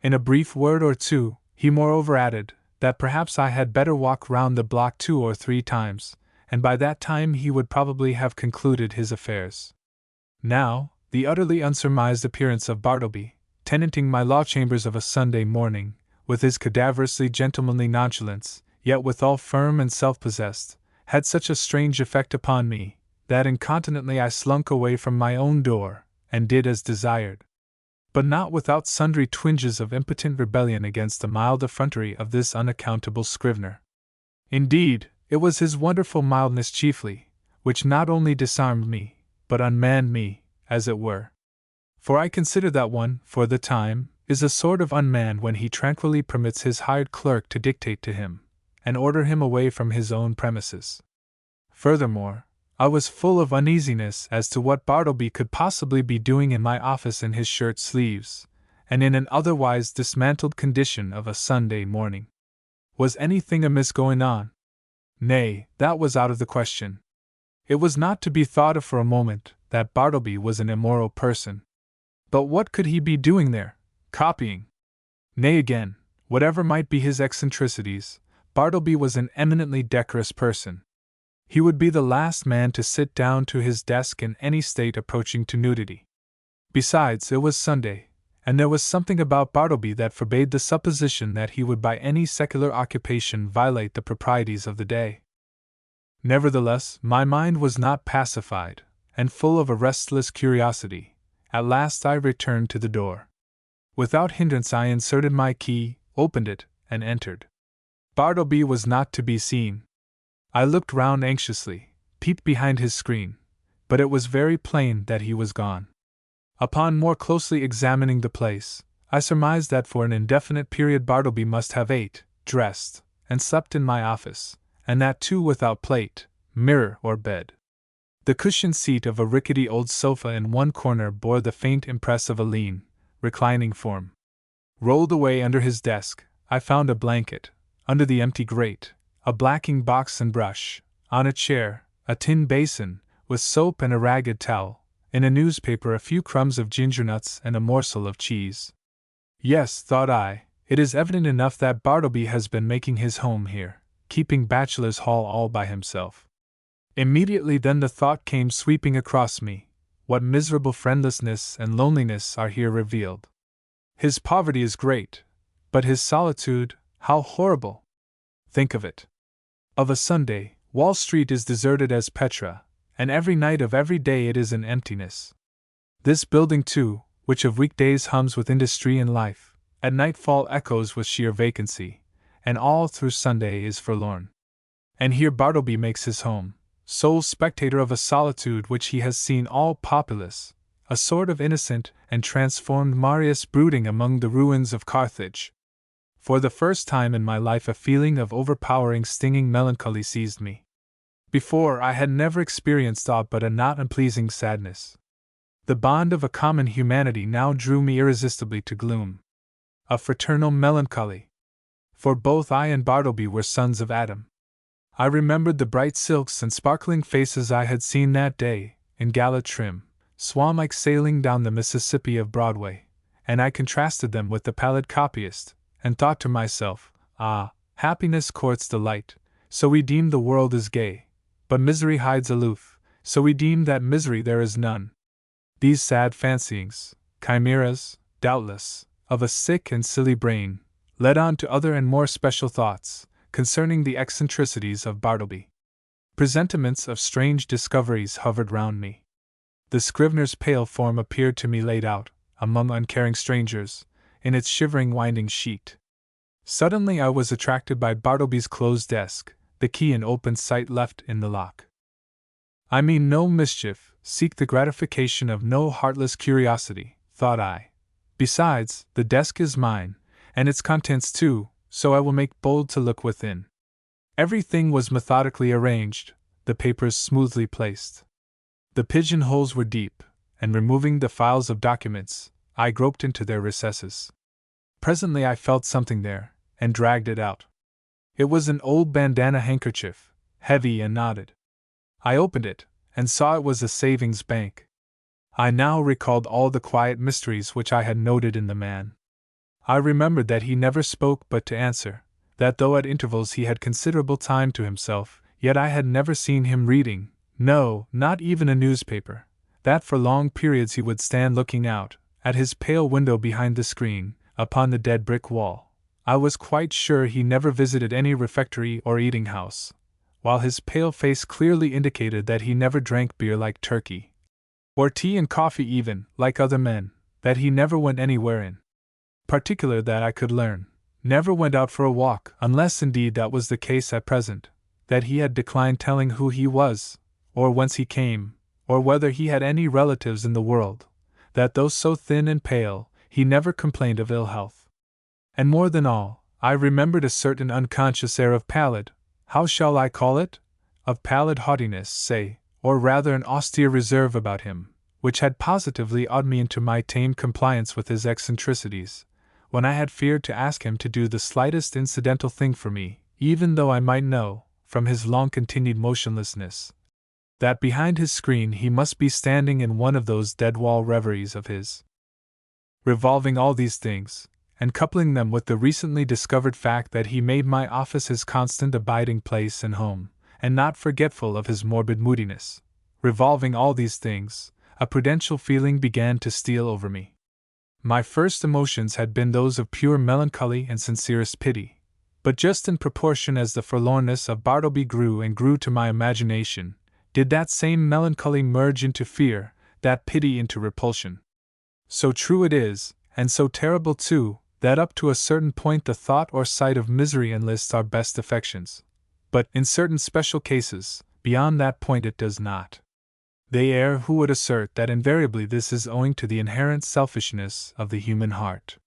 In a brief word or two, he moreover added that perhaps I had better walk round the block 2 or 3 times, and by that time he would probably have concluded his affairs. Now, the utterly unsurmised appearance of Bartleby, tenanting my law chambers of a Sunday morning, with his cadaverously gentlemanly nonchalance, yet withal firm and self-possessed, had such a strange effect upon me, that incontinently I slunk away from my own door, and did as desired. But not without sundry twinges of impotent rebellion against the mild effrontery of this unaccountable Scrivener. Indeed, it was his wonderful mildness chiefly, which not only disarmed me, but unmanned me, as it were. For I consider that one, for the time, is a sort of unmanned when he tranquilly permits his hired clerk to dictate to him, and order him away from his own premises. Furthermore, I was full of uneasiness as to what Bartleby could possibly be doing in my office in his shirt sleeves, and in an otherwise dismantled condition of a Sunday morning. Was anything amiss going on? Nay, that was out of the question. It was not to be thought of for a moment that Bartleby was an immoral person. But what could he be doing there? Copying? Nay, again, whatever might be his eccentricities, Bartleby was an eminently decorous person. He would be the last man to sit down to his desk in any state approaching to nudity. Besides, it was Sunday, and there was something about Bartleby that forbade the supposition that he would by any secular occupation violate the proprieties of the day. Nevertheless, my mind was not pacified, and full of a restless curiosity. At last I returned to the door. Without hindrance I inserted my key, opened it, and entered. Bartleby was not to be seen. I looked round anxiously, peeped behind his screen, but it was very plain that he was gone. Upon more closely examining the place, I surmised that for an indefinite period Bartleby must have ate, dressed, and slept in my office, and that too without plate, mirror, or bed. The cushioned seat of a rickety old sofa in one corner bore the faint impress of a lean, reclining form. Rolled away under his desk, I found a blanket, under the empty grate, a blacking box and brush, on a chair, a tin basin, with soap and a ragged towel, in a newspaper a few crumbs of ginger nuts and a morsel of cheese. Yes, thought I, it is evident enough that Bartleby has been making his home here, keeping bachelor's hall all by himself. Immediately then the thought came sweeping across me, what miserable friendlessness and loneliness are here revealed. His poverty is great, but his solitude, how horrible! Think of it. Of a Sunday, Wall Street is deserted as Petra, and every night of every day it is in emptiness. This building, too, which of weekdays hums with industry and life, at nightfall echoes with sheer vacancy, and all through Sunday is forlorn. And here Bartleby makes his home, sole spectator of a solitude which he has seen all populous, a sort of innocent and transformed Marius brooding among the ruins of Carthage. For the first time in my life a feeling of overpowering stinging melancholy seized me. Before, I had never experienced aught but a not unpleasing sadness. The bond of a common humanity now drew me irresistibly to gloom. A fraternal melancholy. For both I and Bartleby were sons of Adam. I remembered the bright silks and sparkling faces I had seen that day, in gala trim, swan-like sailing down the Mississippi of Broadway, and I contrasted them with the pallid copyist, and thought to myself, ah, happiness courts delight, so we deem the world is gay, but misery hides aloof, so we deem that misery there is none. These sad fancyings, chimeras, doubtless, of a sick and silly brain, led on to other and more special thoughts, concerning the eccentricities of Bartleby. Presentiments of strange discoveries hovered round me. The Scrivener's pale form appeared to me laid out, among uncaring strangers, in its shivering winding sheet. Suddenly I was attracted by Bartleby's closed desk, the key in open sight left in the lock. I mean no mischief, seek the gratification of no heartless curiosity, thought I. Besides, the desk is mine, and its contents too, so I will make bold to look within. Everything was methodically arranged, the papers smoothly placed. The pigeonholes were deep, and removing the files of documents, I groped into their recesses. Presently I felt something there, and dragged it out. It was an old bandana handkerchief, heavy and knotted. I opened it, and saw it was a savings bank. I now recalled all the quiet mysteries which I had noted in the man. I remembered that he never spoke but to answer, that though at intervals he had considerable time to himself, yet I had never seen him reading, no, not even a newspaper, that for long periods he would stand looking out, at his pale window behind the screen, upon the dead brick wall. I was quite sure he never visited any refectory or eating house, while his pale face clearly indicated that he never drank beer like Turkey, or tea and coffee even, like other men, that he never went anywhere in particular that I could learn, never went out for a walk, unless indeed that was the case at present, that he had declined telling who he was, or whence he came, or whether he had any relatives in the world, that though so thin and pale, he never complained of ill health. And more than all, I remembered a certain unconscious air of pallid, how shall I call it? Of pallid haughtiness, say, or rather an austere reserve about him, which had positively awed me into my tame compliance with his eccentricities, when I had feared to ask him to do the slightest incidental thing for me, even though I might know, from his long-continued motionlessness, that behind his screen he must be standing in one of those dead-wall reveries of his. Revolving all these things, and coupling them with the recently discovered fact that he made my office his constant abiding place and home, and not forgetful of his morbid moodiness, revolving all these things, a prudential feeling began to steal over me. My first emotions had been those of pure melancholy and sincerest pity, but just in proportion as the forlornness of Bartleby grew and grew to my imagination, did that same melancholy merge into fear, that pity into repulsion. So true it is, and so terrible too, that up to a certain point the thought or sight of misery enlists our best affections. But, in certain special cases, beyond that point it does not. They err who would assert that invariably this is owing to the inherent selfishness of the human heart.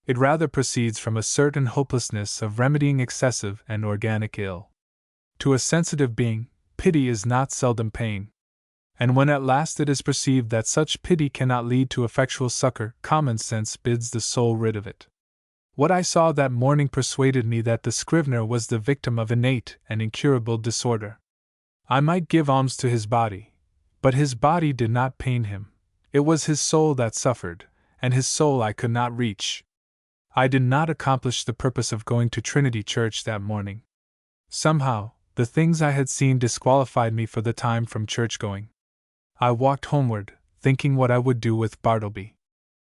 It rather proceeds from a certain hopelessness of remedying excessive and organic ill. To a sensitive being, pity is not seldom pain. And when at last it is perceived that such pity cannot lead to effectual succor, common sense bids the soul rid of it. What I saw that morning persuaded me that the Scrivener was the victim of innate and incurable disorder. I might give alms to his body, but his body did not pain him. It was his soul that suffered, and his soul I could not reach. I did not accomplish the purpose of going to Trinity Church that morning. Somehow, the things I had seen disqualified me for the time from church-going. I walked homeward, thinking what I would do with Bartleby.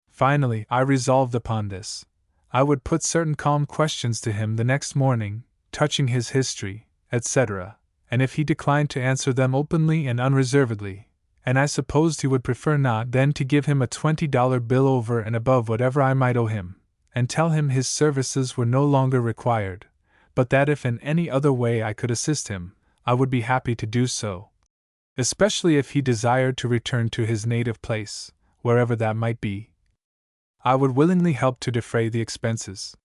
Finally, I resolved upon this. I would put certain calm questions to him the next morning, touching his history, etc., and if he declined to answer them openly and unreservedly, and I supposed he would prefer not, then to give him a $20 bill over and above whatever I might owe him, and tell him his services were no longer required, but that if in any other way I could assist him, I would be happy to do so, especially if he desired to return to his native place, wherever that might be. I would willingly help to defray the expenses.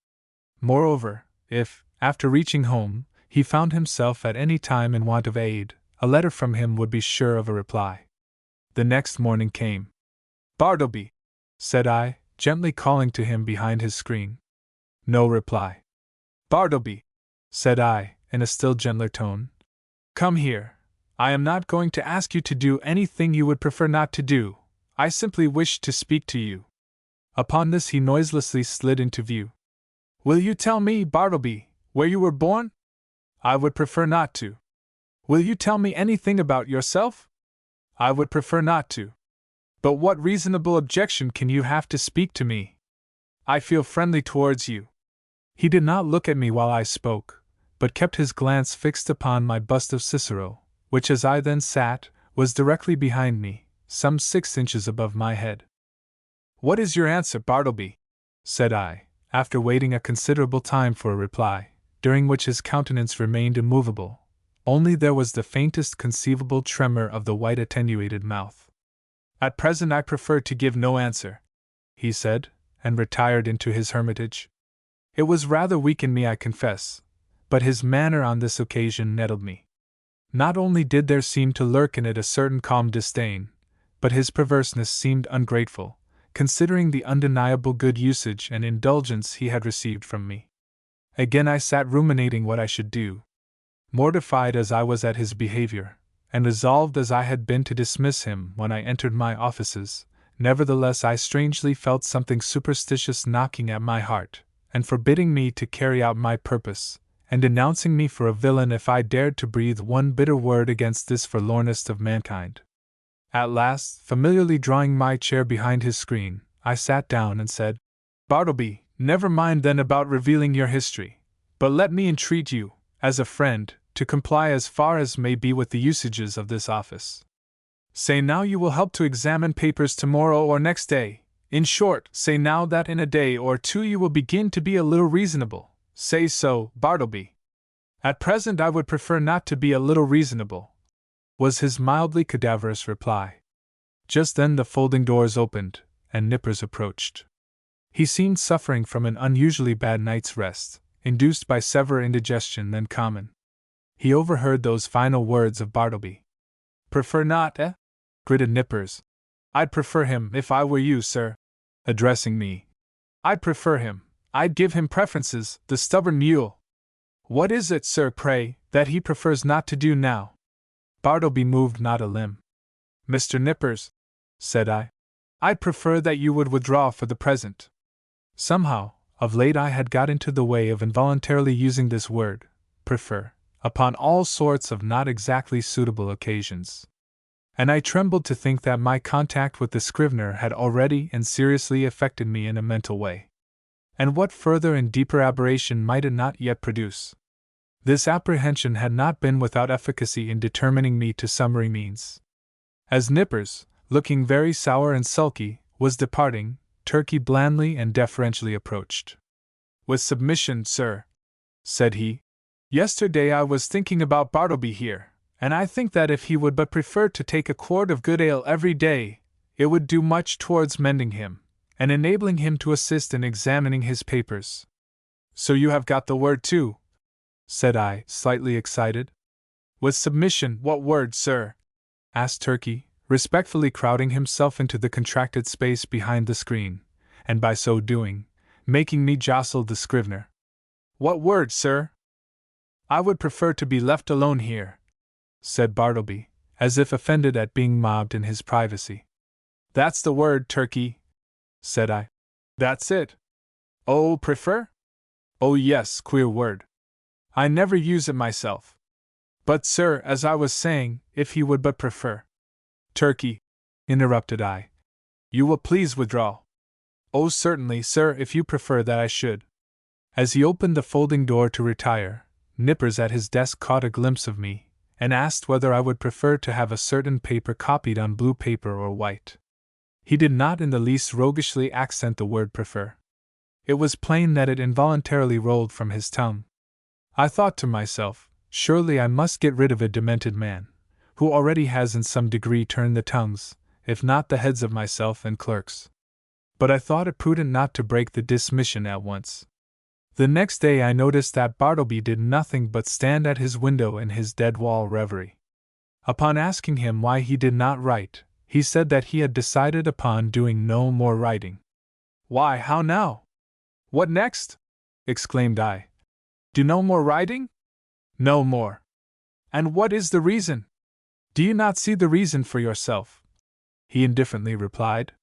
Moreover, if, after reaching home, he found himself at any time in want of aid, a letter from him would be sure of a reply. The next morning came. "Bartleby," said I, gently calling to him behind his screen. No reply. "Bartleby," said I, in a still gentler tone. "Come here. I am not going to ask you to do anything you would prefer not to do. I simply wish to speak to you." Upon this he noiselessly slid into view. "Will you tell me, Bartleby, where you were born?" "I would prefer not to." "Will you tell me anything about yourself?" "I would prefer not to." "But what reasonable objection can you have to speak to me? I feel friendly towards you." He did not look at me while I spoke, but kept his glance fixed upon my bust of Cicero, which, as I then sat, was directly behind me, some 6 inches above my head. "What is your answer, Bartleby?" said I, after waiting a considerable time for a reply, during which his countenance remained immovable, only there was the faintest conceivable tremor of the white attenuated mouth. "At present I prefer to give no answer," he said, and retired into his hermitage. It was rather weak in me, I confess, but his manner on this occasion nettled me. Not only did there seem to lurk in it a certain calm disdain, but his perverseness seemed ungrateful, considering the undeniable good usage and indulgence he had received from me. Again I sat ruminating what I should do. Mortified as I was at his behavior, and resolved as I had been to dismiss him when I entered my offices, nevertheless I strangely felt something superstitious knocking at my heart, and forbidding me to carry out my purpose, and denouncing me for a villain if I dared to breathe one bitter word against this forlornest of mankind. At last, familiarly drawing my chair behind his screen, I sat down and said, "Bartleby, never mind then about revealing your history, but let me entreat you, as a friend, to comply as far as may be with the usages of this office. Say now you will help to examine papers tomorrow or next day. In short, say now that in a day or two you will begin to be a little reasonable. Say so, Bartleby." "At present I would prefer not to be a little reasonable," was his mildly cadaverous reply. Just then the folding doors opened, and Nippers approached. He seemed suffering from an unusually bad night's rest, induced by severer indigestion than common. He overheard those final words of Bartleby. "Prefer not, eh?" gritted Nippers. "I'd prefer him, if I were you, sir." Addressing me. "I'd prefer him. I'd give him preferences, the stubborn mule." "What is it, sir, pray, that he prefers not to do now?" Bartleby moved not a limb. "Mr. Nippers," said I, "I'd prefer that you would withdraw for the present." Somehow, of late I had got into the way of involuntarily using this word, prefer, upon all sorts of not exactly suitable occasions. And I trembled to think that my contact with the Scrivener had already and seriously affected me in a mental way. And what further and deeper aberration might it not yet produce? This apprehension had not been without efficacy in determining me to summary means. As Nippers, looking very sour and sulky, was departing, Turkey blandly and deferentially approached. "With submission, sir," said he, "yesterday I was thinking about Bartleby here, and I think that if he would but prefer to take a quart of good ale every day, it would do much towards mending him, and enabling him to assist in examining his papers." "So you have got the word too?" said I, slightly excited. "With submission, what word, sir?" asked Turkey, respectfully crowding himself into the contracted space behind the screen, and by so doing, making me jostle the Scrivener. "What word, sir?" "I would prefer to be left alone here," said Bartleby, as if offended at being mobbed in his privacy. "That's the word, Turkey," said I. "That's it." "Oh, prefer?" "Oh yes, queer word. I never use it myself. But, sir, as I was saying, if he would but prefer—" "Turkey," interrupted I, "you will please withdraw." "Oh, certainly, sir, if you prefer that I should." As he opened the folding door to retire, Nippers at his desk caught a glimpse of me, and asked whether I would prefer to have a certain paper copied on blue paper or white. He did not in the least roguishly accent the word prefer. It was plain that it involuntarily rolled from his tongue. I thought to myself, surely I must get rid of a demented man, who already has in some degree turned the tongues, if not the heads of myself and clerks. But I thought it prudent not to break the dismission at once. The next day I noticed that Bartleby did nothing but stand at his window in his dead-wall reverie. Upon asking him why he did not write, he said that he had decided upon doing no more writing. "Why, how now? What next?" exclaimed I. "Do no more writing?" "No more." "And what is the reason?" "Do you not see the reason for yourself?" he indifferently replied.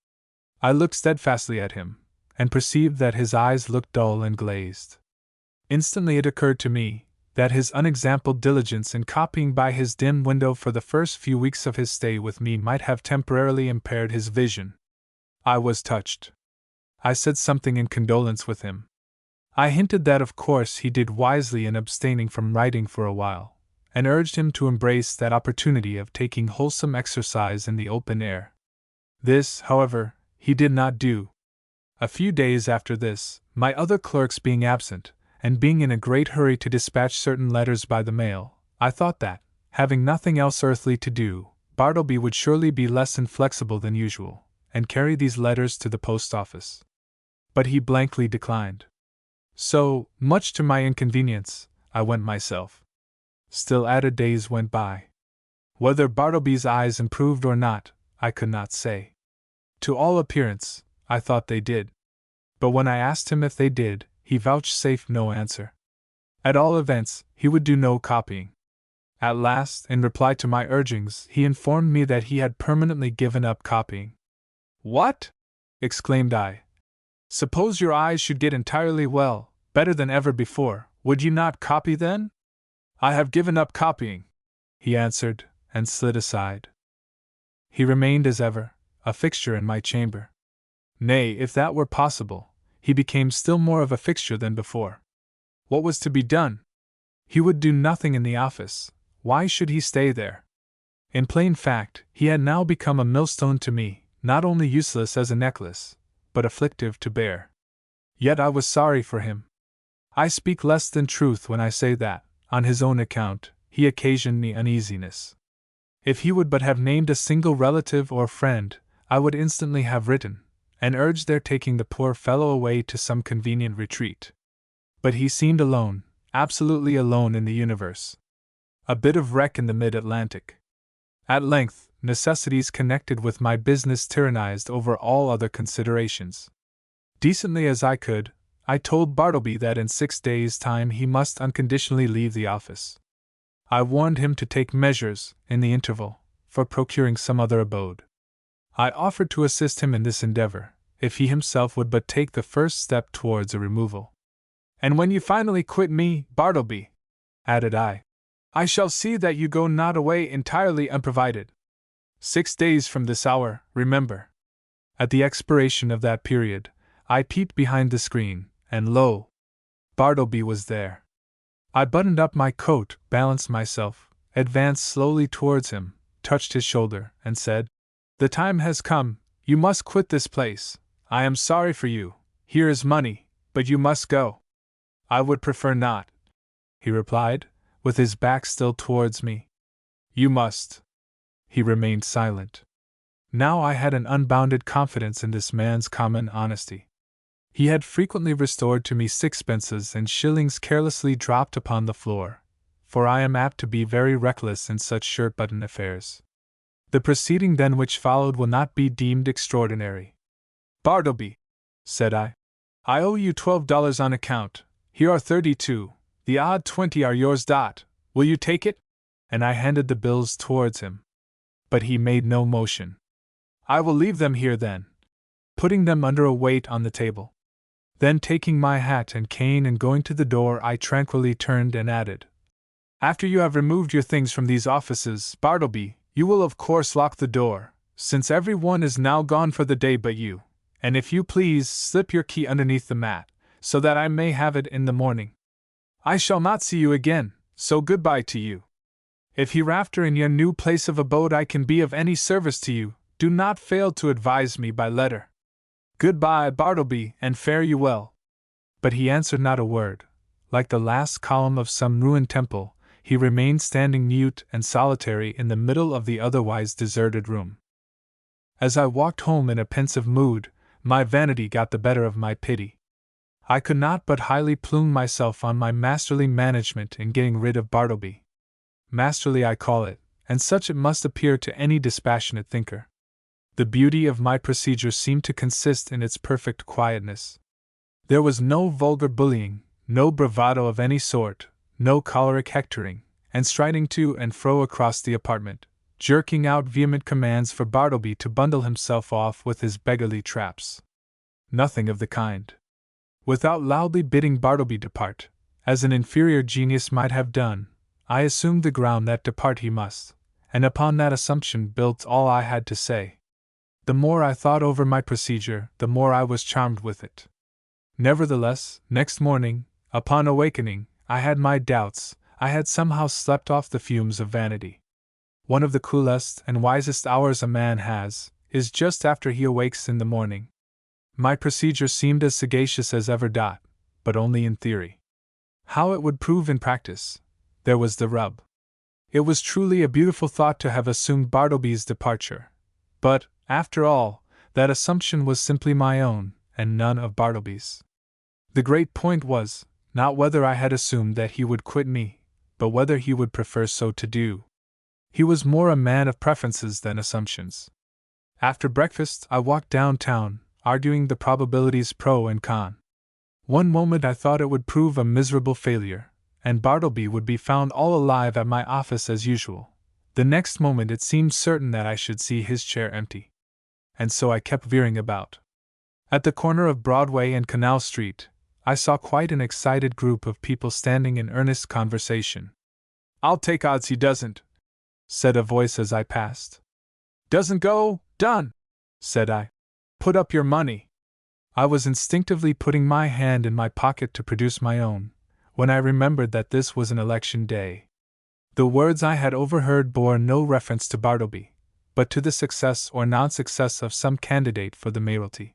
I looked steadfastly at him, and perceived that his eyes looked dull and glazed. Instantly it occurred to me that his unexampled diligence in copying by his dim window for the first few weeks of his stay with me might have temporarily impaired his vision. I was touched. I said something in condolence with him. I hinted that of course he did wisely in abstaining from writing for a while, and urged him to embrace that opportunity of taking wholesome exercise in the open air. This, however, he did not do. A few days after this, my other clerks being absent, and being in a great hurry to dispatch certain letters by the mail, I thought that, having nothing else earthly to do, Bartleby would surely be less inflexible than usual, and carry these letters to the post office. But he blankly declined. So, much to my inconvenience, I went myself. Still added days went by. Whether Bartleby's eyes improved or not, I could not say. To all appearance, I thought they did. But when I asked him if they did, he vouchsafed no answer. At all events, he would do no copying. At last, in reply to my urgings, he informed me that he had permanently given up copying. "What?" exclaimed I. "Suppose your eyes should get entirely well, better than ever before, would you not copy then?" "I have given up copying," he answered, and slid aside. He remained as ever, a fixture in my chamber. Nay, if that were possible, he became still more of a fixture than before. What was to be done? He would do nothing in the office. Why should he stay there? In plain fact, he had now become a millstone to me, not only useless as a necklace, but afflictive to bear. Yet I was sorry for him. I speak less than truth when I say that, on his own account, he occasioned me uneasiness. If he would but have named a single relative or friend, I would instantly have written, and urged their taking the poor fellow away to some convenient retreat. But he seemed alone, absolutely alone in the universe. A bit of wreck in the mid-Atlantic. At length, necessities connected with my business tyrannized over all other considerations. Decently as I could, I told Bartleby that in 6 days' time he must unconditionally leave the office. I warned him to take measures, in the interval, for procuring some other abode. I offered to assist him in this endeavor, if he himself would but take the first step towards a removal. "And when you finally quit me, Bartleby," added I shall see that you go not away entirely unprovided. 6 days from this hour, remember. At the expiration of that period, I peeped behind the screen, and lo! Bartleby was there. I buttoned up my coat, balanced myself, advanced slowly towards him, touched his shoulder, and said, "The time has come, you must quit this place. I am sorry for you, here is money, but you must go." "I would prefer not," he replied, with his back still towards me. "You must." He remained silent. Now I had an unbounded confidence in this man's common honesty. He had frequently restored to me sixpences and shillings carelessly dropped upon the floor, for I am apt to be very reckless in such shirt-button affairs. The proceeding then which followed will not be deemed extraordinary. "Bartleby," said I owe you $12 on account. Here are 32, the odd 20 are yours. Will you take it?" And I handed the bills towards him. But he made no motion. "I will leave them here then," putting them under a weight on the table. Then taking my hat and cane and going to the door, I tranquilly turned and added, "After you have removed your things from these offices, Bartleby, you will of course lock the door, since every one is now gone for the day but you, and if you please, slip your key underneath the mat, so that I may have it in the morning. I shall not see you again, so goodbye to you. If hereafter in your new place of abode I can be of any service to you, do not fail to advise me by letter. Goodbye, Bartleby, and fare you well." But he answered not a word. Like the last column of some ruined temple, he remained standing mute and solitary in the middle of the otherwise deserted room. As I walked home in a pensive mood, my vanity got the better of my pity. I could not but highly plume myself on my masterly management in getting rid of Bartleby. Masterly I call it, and such it must appear to any dispassionate thinker. The beauty of my procedure seemed to consist in its perfect quietness. There was no vulgar bullying, no bravado of any sort, no choleric hectoring, and striding to and fro across the apartment, jerking out vehement commands for Bartleby to bundle himself off with his beggarly traps. Nothing of the kind. Without loudly bidding Bartleby depart, as an inferior genius might have done, I assumed the ground that depart he must, and upon that assumption built all I had to say. The more I thought over my procedure, the more I was charmed with it. Nevertheless, next morning, upon awakening, I had my doubts. I had somehow slept off the fumes of vanity. One of the coolest and wisest hours a man has is just after he awakes in the morning. My procedure seemed as sagacious as ever. But only in theory. How it would prove in practice, there was the rub. It was truly a beautiful thought to have assumed Bartleby's departure. But, after all, that assumption was simply my own, and none of Bartleby's. The great point was, not whether I had assumed that he would quit me, but whether he would prefer so to do. He was more a man of preferences than assumptions. After breakfast, I walked downtown, arguing the probabilities pro and con. One moment I thought it would prove a miserable failure, and Bartleby would be found all alive at my office as usual. The next moment it seemed certain that I should see his chair empty. And so I kept veering about. At the corner of Broadway and Canal Street, I saw quite an excited group of people standing in earnest conversation. "I'll take odds he doesn't," said a voice as I passed. "Doesn't go? Done!" said I. "Put up your money." I was instinctively putting my hand in my pocket to produce my own, when I remembered that this was an election day. The words I had overheard bore no reference to Bartleby, but to the success or non-success of some candidate for the mayoralty.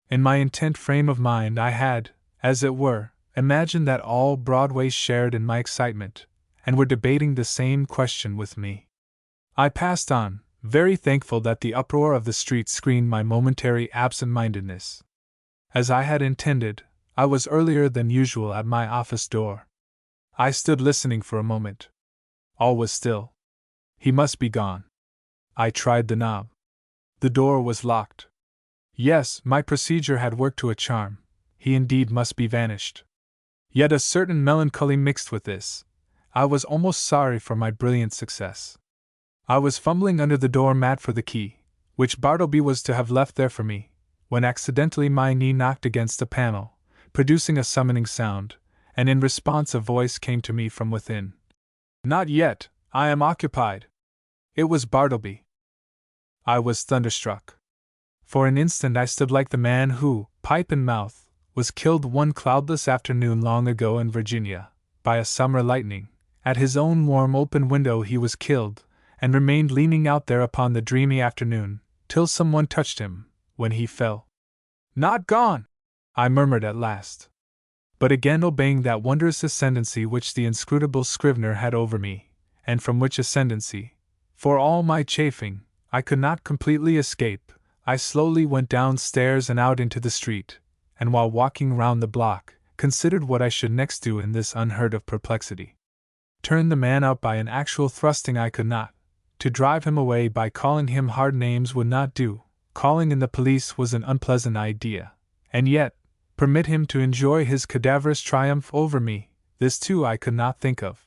In my intent frame of mind I had, as it were, imagined that all Broadway shared in my excitement, and were debating the same question with me. I passed on, very thankful that the uproar of the street screened my momentary absent-mindedness. As I had intended, I was earlier than usual at my office door. I stood listening for a moment. All was still. He must be gone. I tried the knob. The door was locked. Yes, my procedure had worked to a charm. He indeed must be vanished. Yet a certain melancholy mixed with this. I was almost sorry for my brilliant success. I was fumbling under the door mat for the key, which Bartleby was to have left there for me, when accidentally my knee knocked against a panel, producing a summoning sound, and in response a voice came to me from within. "Not yet, I am occupied." It was Bartleby. I was thunderstruck. For an instant I stood like the man who, pipe in mouth, was killed one cloudless afternoon long ago in Virginia, by a summer lightning. At his own warm open window he was killed, and remained leaning out there upon the dreamy afternoon, till someone touched him, when he fell. "Not gone!" I murmured at last. But again obeying that wondrous ascendancy which the inscrutable Scrivener had over me, and from which ascendancy, for all my chafing, I could not completely escape, I slowly went downstairs and out into the street, and while walking round the block, considered what I should next do in this unheard-of perplexity. Turn the man out by an actual thrusting I could not. To drive him away by calling him hard names would not do. Calling in the police was an unpleasant idea. And yet, permit him to enjoy his cadaverous triumph over me, this too I could not think of.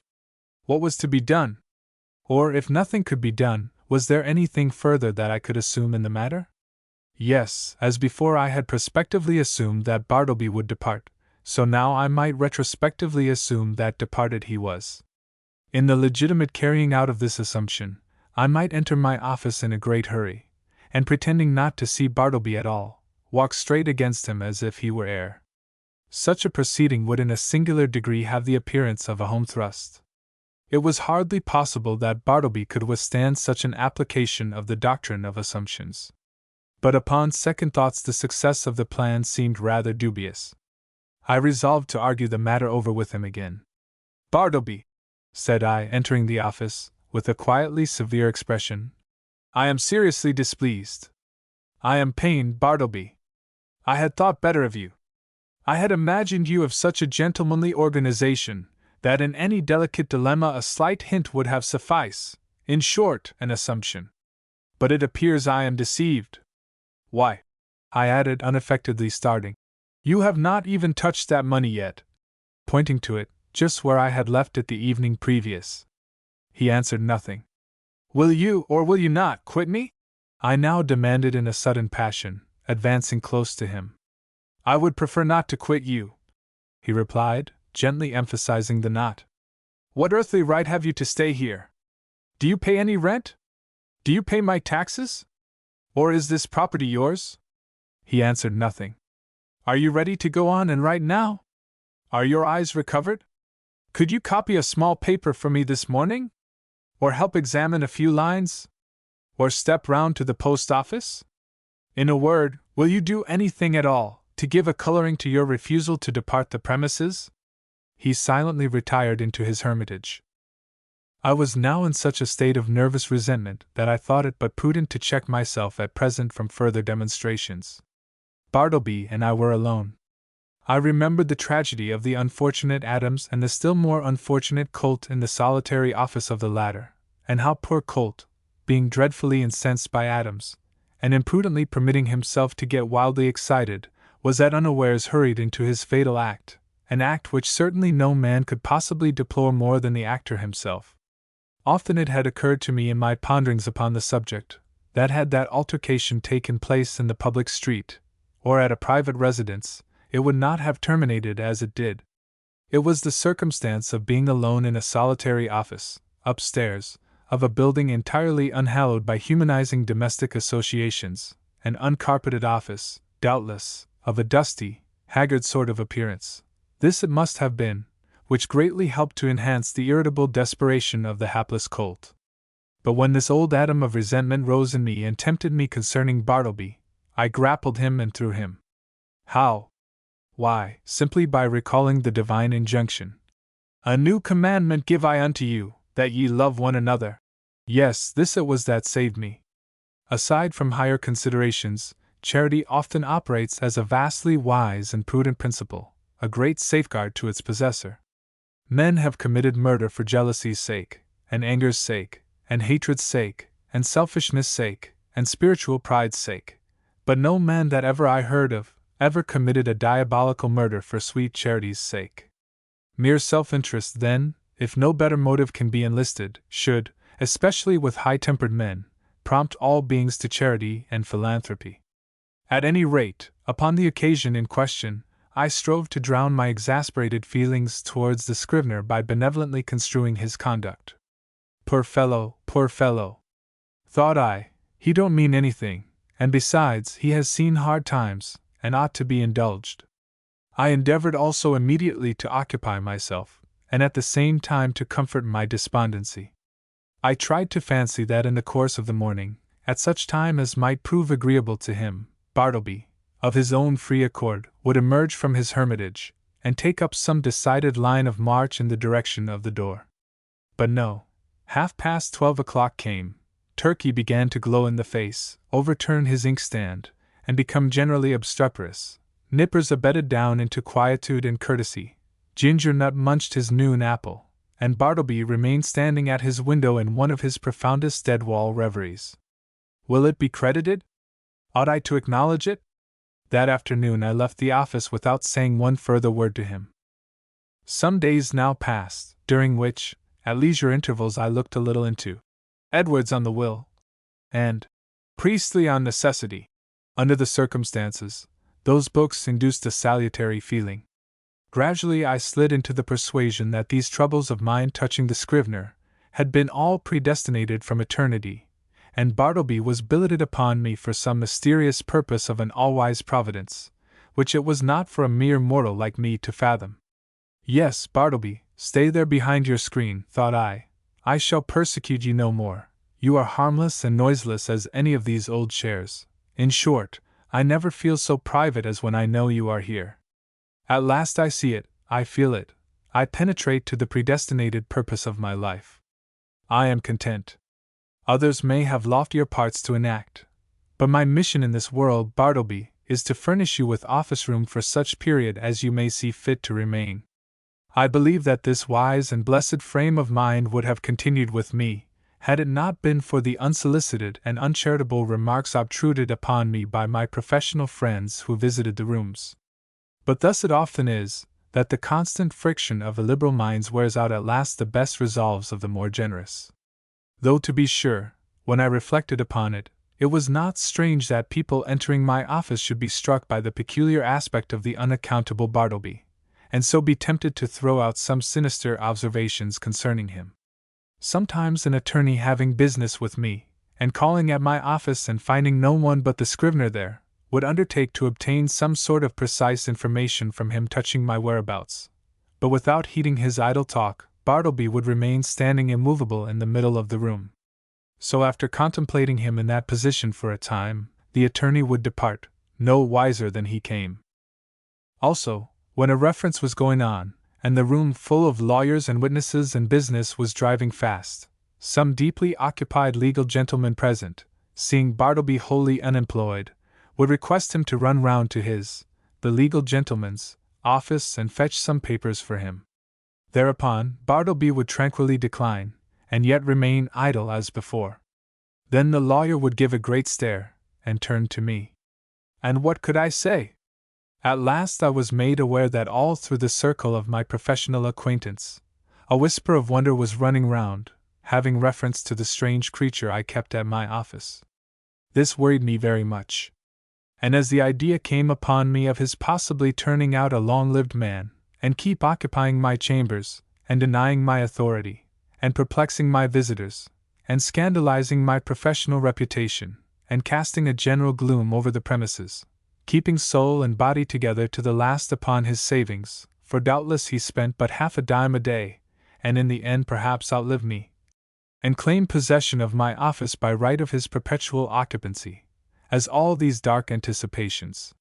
What was to be done? Or if nothing could be done, was there anything further that I could assume in the matter? Yes, as before I had prospectively assumed that Bartleby would depart, so now I might retrospectively assume that departed he was. In the legitimate carrying out of this assumption, I might enter my office in a great hurry, and pretending not to see Bartleby at all, walk straight against him as if he were air. Such a proceeding would in a singular degree have the appearance of a home thrust. It was hardly possible that Bartleby could withstand such an application of the doctrine of assumptions. But upon second thoughts the success of the plan seemed rather dubious. I resolved to argue the matter over with him again. "Bartleby," said I, entering the office, with a quietly severe expression, "I am seriously displeased. I am pained, Bartleby. I had thought better of you. I had imagined you of such a gentlemanly organization, that in any delicate dilemma a slight hint would have sufficed, in short, an assumption. But it appears I am deceived. Why," I added, unaffectedly starting, "you have not even touched that money yet," pointing to it, just where I had left it the evening previous. He answered nothing. "Will you, or will you not, quit me?" I now demanded in a sudden passion, advancing close to him. "I would prefer not to quit you," he replied, gently emphasizing the not. "What earthly right have you to stay here? Do you pay any rent? Do you pay my taxes? Or is this property yours?" He answered nothing. "Are you ready to go on and write now? Are your eyes recovered? Could you copy a small paper for me this morning? Or help examine a few lines? Or step round to the post office? In a word, will you do anything at all to give a coloring to your refusal to depart the premises?" He silently retired into his hermitage. I was now in such a state of nervous resentment that I thought it but prudent to check myself at present from further demonstrations. Bartleby and I were alone. I remembered the tragedy of the unfortunate Adams and the still more unfortunate Colt in the solitary office of the latter, and how poor Colt, being dreadfully incensed by Adams, and imprudently permitting himself to get wildly excited, was at unawares hurried into his fatal act, an act which certainly no man could possibly deplore more than the actor himself. Often it had occurred to me in my ponderings upon the subject, that had that altercation taken place in the public street, or at a private residence, it would not have terminated as it did. It was the circumstance of being alone in a solitary office, upstairs, of a building entirely unhallowed by humanizing domestic associations, an uncarpeted office, doubtless, of a dusty, haggard sort of appearance. This it must have been, which greatly helped to enhance the irritable desperation of the hapless Colt. But when this old atom of resentment rose in me and tempted me concerning Bartleby, I grappled him and threw him. How? Why, simply by recalling the divine injunction. "A new commandment give I unto you, that ye love one another." Yes, this it was that saved me. Aside from higher considerations, charity often operates as a vastly wise and prudent principle, a great safeguard to its possessor. Men have committed murder for jealousy's sake, and anger's sake, and hatred's sake, and selfishness' sake, and spiritual pride's sake, but no man that ever I heard of ever committed a diabolical murder for sweet charity's sake. Mere self-interest, then, if no better motive can be enlisted, should, especially with high-tempered men, prompt all beings to charity and philanthropy. At any rate, upon the occasion in question, I strove to drown my exasperated feelings towards the Scrivener by benevolently construing his conduct. Poor fellow, thought I, he don't mean anything, and besides, he has seen hard times, and ought to be indulged. I endeavored also immediately to occupy myself, and at the same time to comfort my despondency. I tried to fancy that in the course of the morning, at such time as might prove agreeable to him, Bartleby, of his own free accord, would emerge from his hermitage, and take up some decided line of march in the direction of the door. But no. 12:30 came. Turkey began to glow in the face, overturn his inkstand, and become generally obstreperous. Nippers abetted down into quietude and courtesy. Ginger Nut munched his noon apple, and Bartleby remained standing at his window in one of his profoundest dead-wall reveries. Will it be credited? Ought I to acknowledge it? That afternoon I left the office without saying one further word to him. Some days now passed, during which, at leisure intervals, I looked a little into Edwards on the Will, and Priestley on Necessity. Under the circumstances, those books induced a salutary feeling. Gradually I slid into the persuasion that these troubles of mine touching the Scrivener had been all predestinated from eternity, and Bartleby was billeted upon me for some mysterious purpose of an all-wise providence, which it was not for a mere mortal like me to fathom. Yes, Bartleby, stay there behind your screen, thought I. I shall persecute you no more. You are harmless and noiseless as any of these old chairs. In short, I never feel so private as when I know you are here. At last I see it, I feel it, I penetrate to the predestinated purpose of my life. I am content. Others may have loftier parts to enact, But my mission in this world, Bartleby, is to furnish you with office room for such period as you may see fit to remain. I believe that this wise and blessed frame of mind would have continued with me, had it not been for the unsolicited and uncharitable remarks obtruded upon me by my professional friends who visited the rooms. But thus it often is, that the constant friction of illiberal minds wears out at last the best resolves of the more generous. Though to be sure, when I reflected upon it, it was not strange that people entering my office should be struck by the peculiar aspect of the unaccountable Bartleby, and so be tempted to throw out some sinister observations concerning him. Sometimes an attorney having business with me, and calling at my office and finding no one but the Scrivener there, would undertake to obtain some sort of precise information from him touching my whereabouts. But without heeding his idle talk, Bartleby would remain standing immovable in the middle of the room. So after contemplating him in that position for a time, the attorney would depart, no wiser than he came. Also, when a reference was going on, and the room full of lawyers and witnesses and business was driving fast, some deeply occupied legal gentleman present, seeing Bartleby wholly unemployed, would request him to run round to the legal gentleman's, office and fetch some papers for him. Thereupon, Bartleby would tranquilly decline, and yet remain idle as before. Then the lawyer would give a great stare, and turn to me. And what could I say? At last I was made aware that all through the circle of my professional acquaintance, a whisper of wonder was running round, having reference to the strange creature I kept at my office. This worried me very much. And as the idea came upon me of his possibly turning out a long-lived man, and keep occupying my chambers, and denying my authority, and perplexing my visitors, and scandalizing my professional reputation, and casting a general gloom over the premises, keeping soul and body together to the last upon his savings, for doubtless he spent but half a dime a day, and in the end perhaps outlived me, and claimed possession of my office by right of his perpetual occupancy. As all these dark anticipations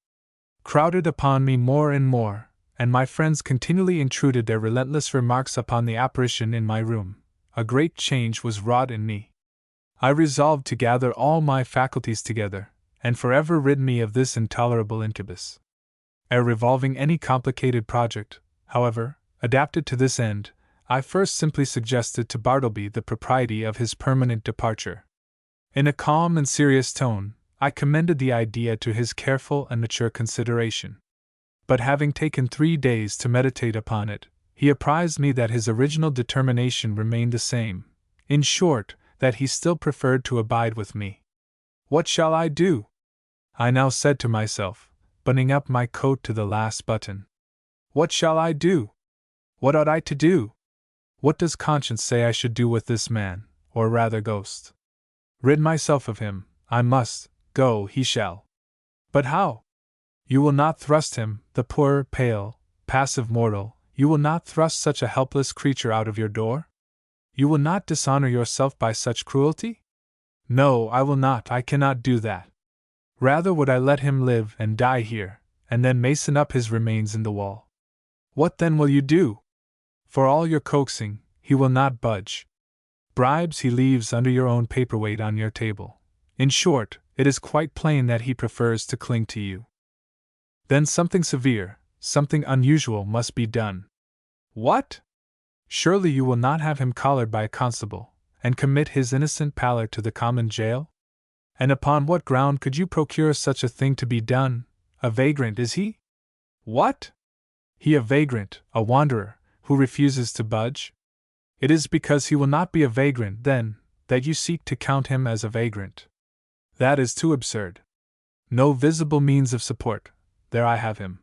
crowded upon me more and more, and my friends continually intruded their relentless remarks upon the apparition in my room, a great change was wrought in me. I resolved to gather all my faculties together, and forever rid me of this intolerable incubus. Ere revolving any complicated project, however, adapted to this end, I first simply suggested to Bartleby the propriety of his permanent departure. In a calm and serious tone, I commended the idea to his careful and mature consideration. But having taken 3 days to meditate upon it, he apprised me that his original determination remained the same, in short, that he still preferred to abide with me. What shall I do? I now said to myself, buttoning up my coat to the last button. What shall I do? What ought I to do? What does conscience say I should do with this man, or rather ghost? Rid myself of him, I must. Go he shall. But how? You will not thrust him, the poor, pale, passive mortal, you will not thrust such a helpless creature out of your door? You will not dishonor yourself by such cruelty? No, I will not, I cannot do that. Rather would I let him live and die here, and then mason up his remains in the wall. What then will you do? For all your coaxing, he will not budge. Bribes he leaves under your own paperweight on your table. In short, it is quite plain that he prefers to cling to you. Then something severe, something unusual must be done. What? Surely you will not have him collared by a constable, and commit his innocent pallor to the common jail? And upon what ground could you procure such a thing to be done? A vagrant, is he? What? He a vagrant, a wanderer, who refuses to budge? It is because he will not be a vagrant, then, that you seek to count him as a vagrant. That is too absurd. No visible means of support, there I have him.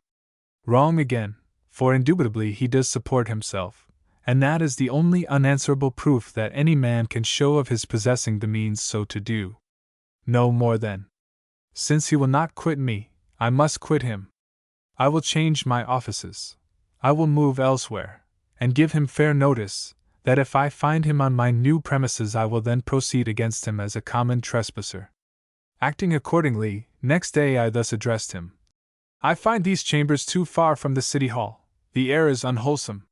Wrong again, for indubitably he does support himself, and that is the only unanswerable proof that any man can show of his possessing the means so to do. No more then. Since he will not quit me, I must quit him. I will change my offices. I will move elsewhere, and give him fair notice, that if I find him on my new premises I will then proceed against him as a common trespasser. Acting accordingly, next day I thus addressed him. I find these chambers too far from the city hall. The air is unwholesome.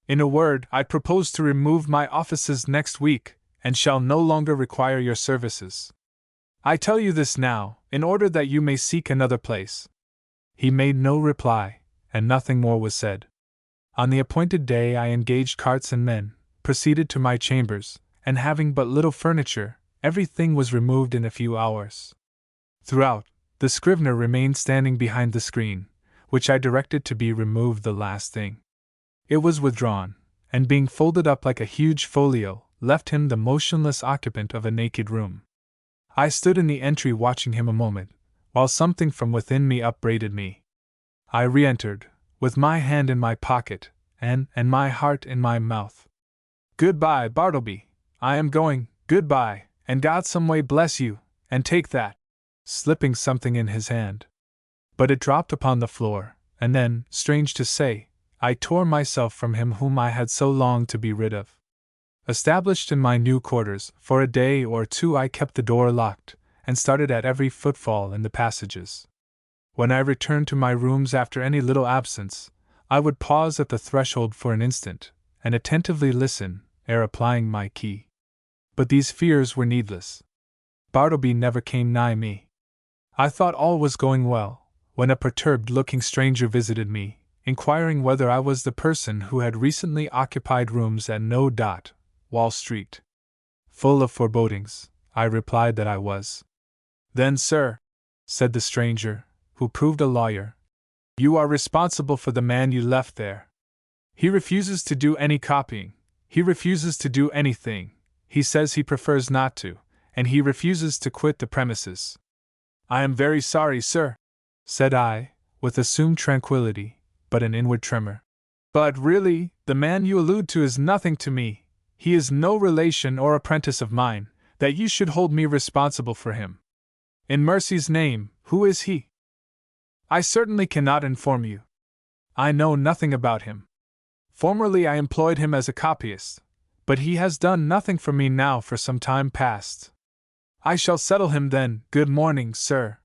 In a word, I propose to remove my offices next week, and shall no longer require your services. I tell you this now, in order that you may seek another place." He made no reply, and nothing more was said. On the appointed day I engaged carts and men, proceeded to my chambers, and having but little furniture, everything was removed in a few hours. Throughout, the Scrivener remained standing behind the screen, which I directed to be removed the last thing. It was withdrawn, and being folded up like a huge folio, left him the motionless occupant of a naked room. I stood in the entry watching him a moment, while something from within me upbraided me. I re-entered, with my hand in my pocket, and my heart in my mouth. "Goodbye, Bartleby. I am going, goodbye, and God some way bless you, and take that," slipping something in his hand. But it dropped upon the floor, and then, strange to say, I tore myself from him whom I had so longed to be rid of. Established in my new quarters, for a day or two I kept the door locked, and started at every footfall in the passages. When I returned to my rooms after any little absence, I would pause at the threshold for an instant, and attentively listen, ere applying my key. But these fears were needless. Bartleby never came nigh me. I thought all was going well, when a perturbed-looking stranger visited me, inquiring whether I was the person who had recently occupied rooms at No. Wall Street. Full of forebodings, I replied that I was. "Then, sir," said the stranger, who proved a lawyer, "you are responsible for the man you left there. He refuses to do any copying, he refuses to do anything, he says he prefers not to, and he refuses to quit the premises." "I am very sorry, sir," said I, with assumed tranquility, but an inward tremor. "But really, the man you allude to is nothing to me. He is no relation or apprentice of mine, that you should hold me responsible for him. In mercy's name, who is he?" "I certainly cannot inform you. I know nothing about him. Formerly I employed him as a copyist, but he has done nothing for me now for some time past." "I shall settle him then. Good morning, sir."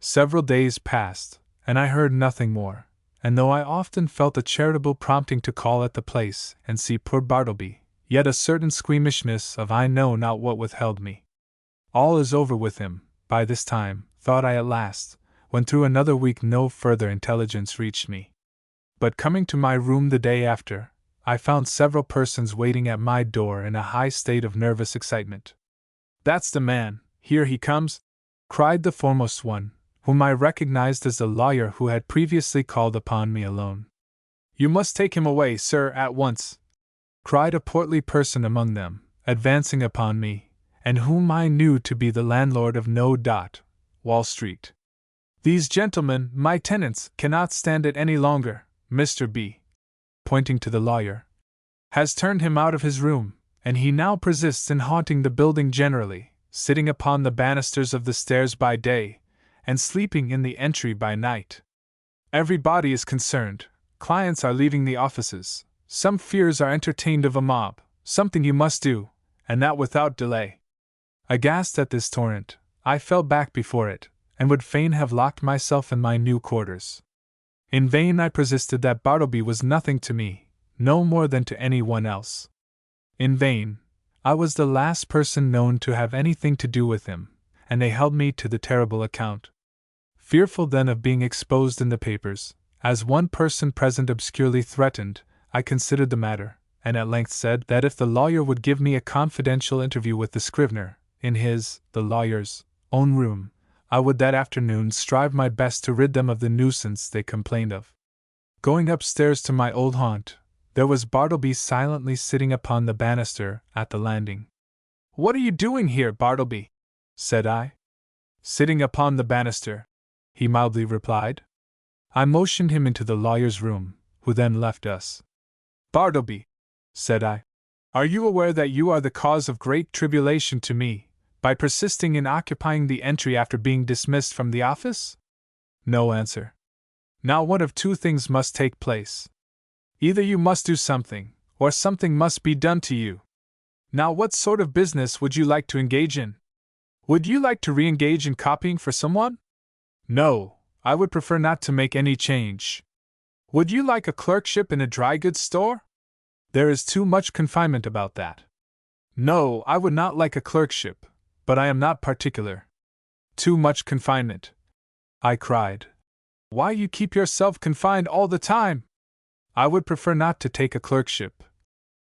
Several days passed, and I heard nothing more, and though I often felt a charitable prompting to call at the place and see poor Bartleby, yet a certain squeamishness of I know not what withheld me. All is over with him, by this time, thought I at last, when through another week no further intelligence reached me. But coming to my room the day after, I found several persons waiting at my door in a high state of nervous excitement. "That's the man, here he comes!" cried the foremost one, whom I recognized as the lawyer who had previously called upon me alone. "You must take him away, sir, at once!" cried a portly person among them, advancing upon me, and whom I knew to be the landlord of No. Wall Street. "These gentlemen, my tenants, cannot stand it any longer. Mr. B," pointing to the lawyer, "has turned him out of his room, and he now persists in haunting the building generally, sitting upon the banisters of the stairs by day, and sleeping in the entry by night. Everybody is concerned, clients are leaving the offices, some fears are entertained of a mob, something you must do, and that without delay." Aghast at this torrent, I fell back before it, and would fain have locked myself in my new quarters. In vain I persisted that Bartleby was nothing to me, no more than to any one else. In vain. I was the last person known to have anything to do with him, and they held me to the terrible account. Fearful then of being exposed in the papers, as one person present obscurely threatened, I considered the matter, and at length said that if the lawyer would give me a confidential interview with the Scrivener, in his, the lawyer's, own room, I would that afternoon strive my best to rid them of the nuisance they complained of. Going upstairs to my old haunt, there was Bartleby silently sitting upon the banister at the landing. "What are you doing here, Bartleby?" said I. "Sitting upon the banister," he mildly replied. I motioned him into the lawyer's room, who then left us. "Bartleby," said I, "are you aware that you are the cause of great tribulation to me, by persisting in occupying the entry after being dismissed from the office?" No answer. "Now one of two things must take place. Either you must do something, or something must be done to you. Now what sort of business would you like to engage in? Would you like to re-engage in copying for someone?" "No, I would prefer not to make any change." "Would you like a clerkship in a dry goods store?" "There is too much confinement about that." "No, I would not like a clerkship, but I am not particular. Too much confinement, I cried. Why you keep yourself confined all the time? I would prefer not to take a clerkship,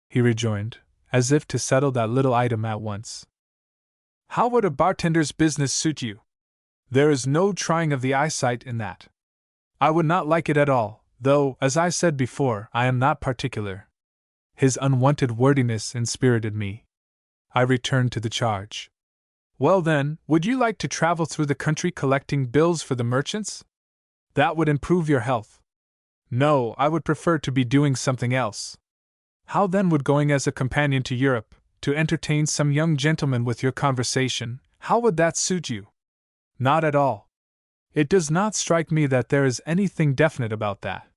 he rejoined, as if to settle that little item at once. How would a bartender's business suit you? There is no trying of the eyesight in that. I would not like it at all, though, as I said before, I am not particular. His unwonted wordiness inspirited me. I returned to the charge. Well then, would you like to travel through the country collecting bills for the merchants? That would improve your health. No, I would prefer to be doing something else. How then would going as a companion to Europe, to entertain some young gentleman with your conversation, how would that suit you? Not at all. It does not strike me that there is anything definite about that.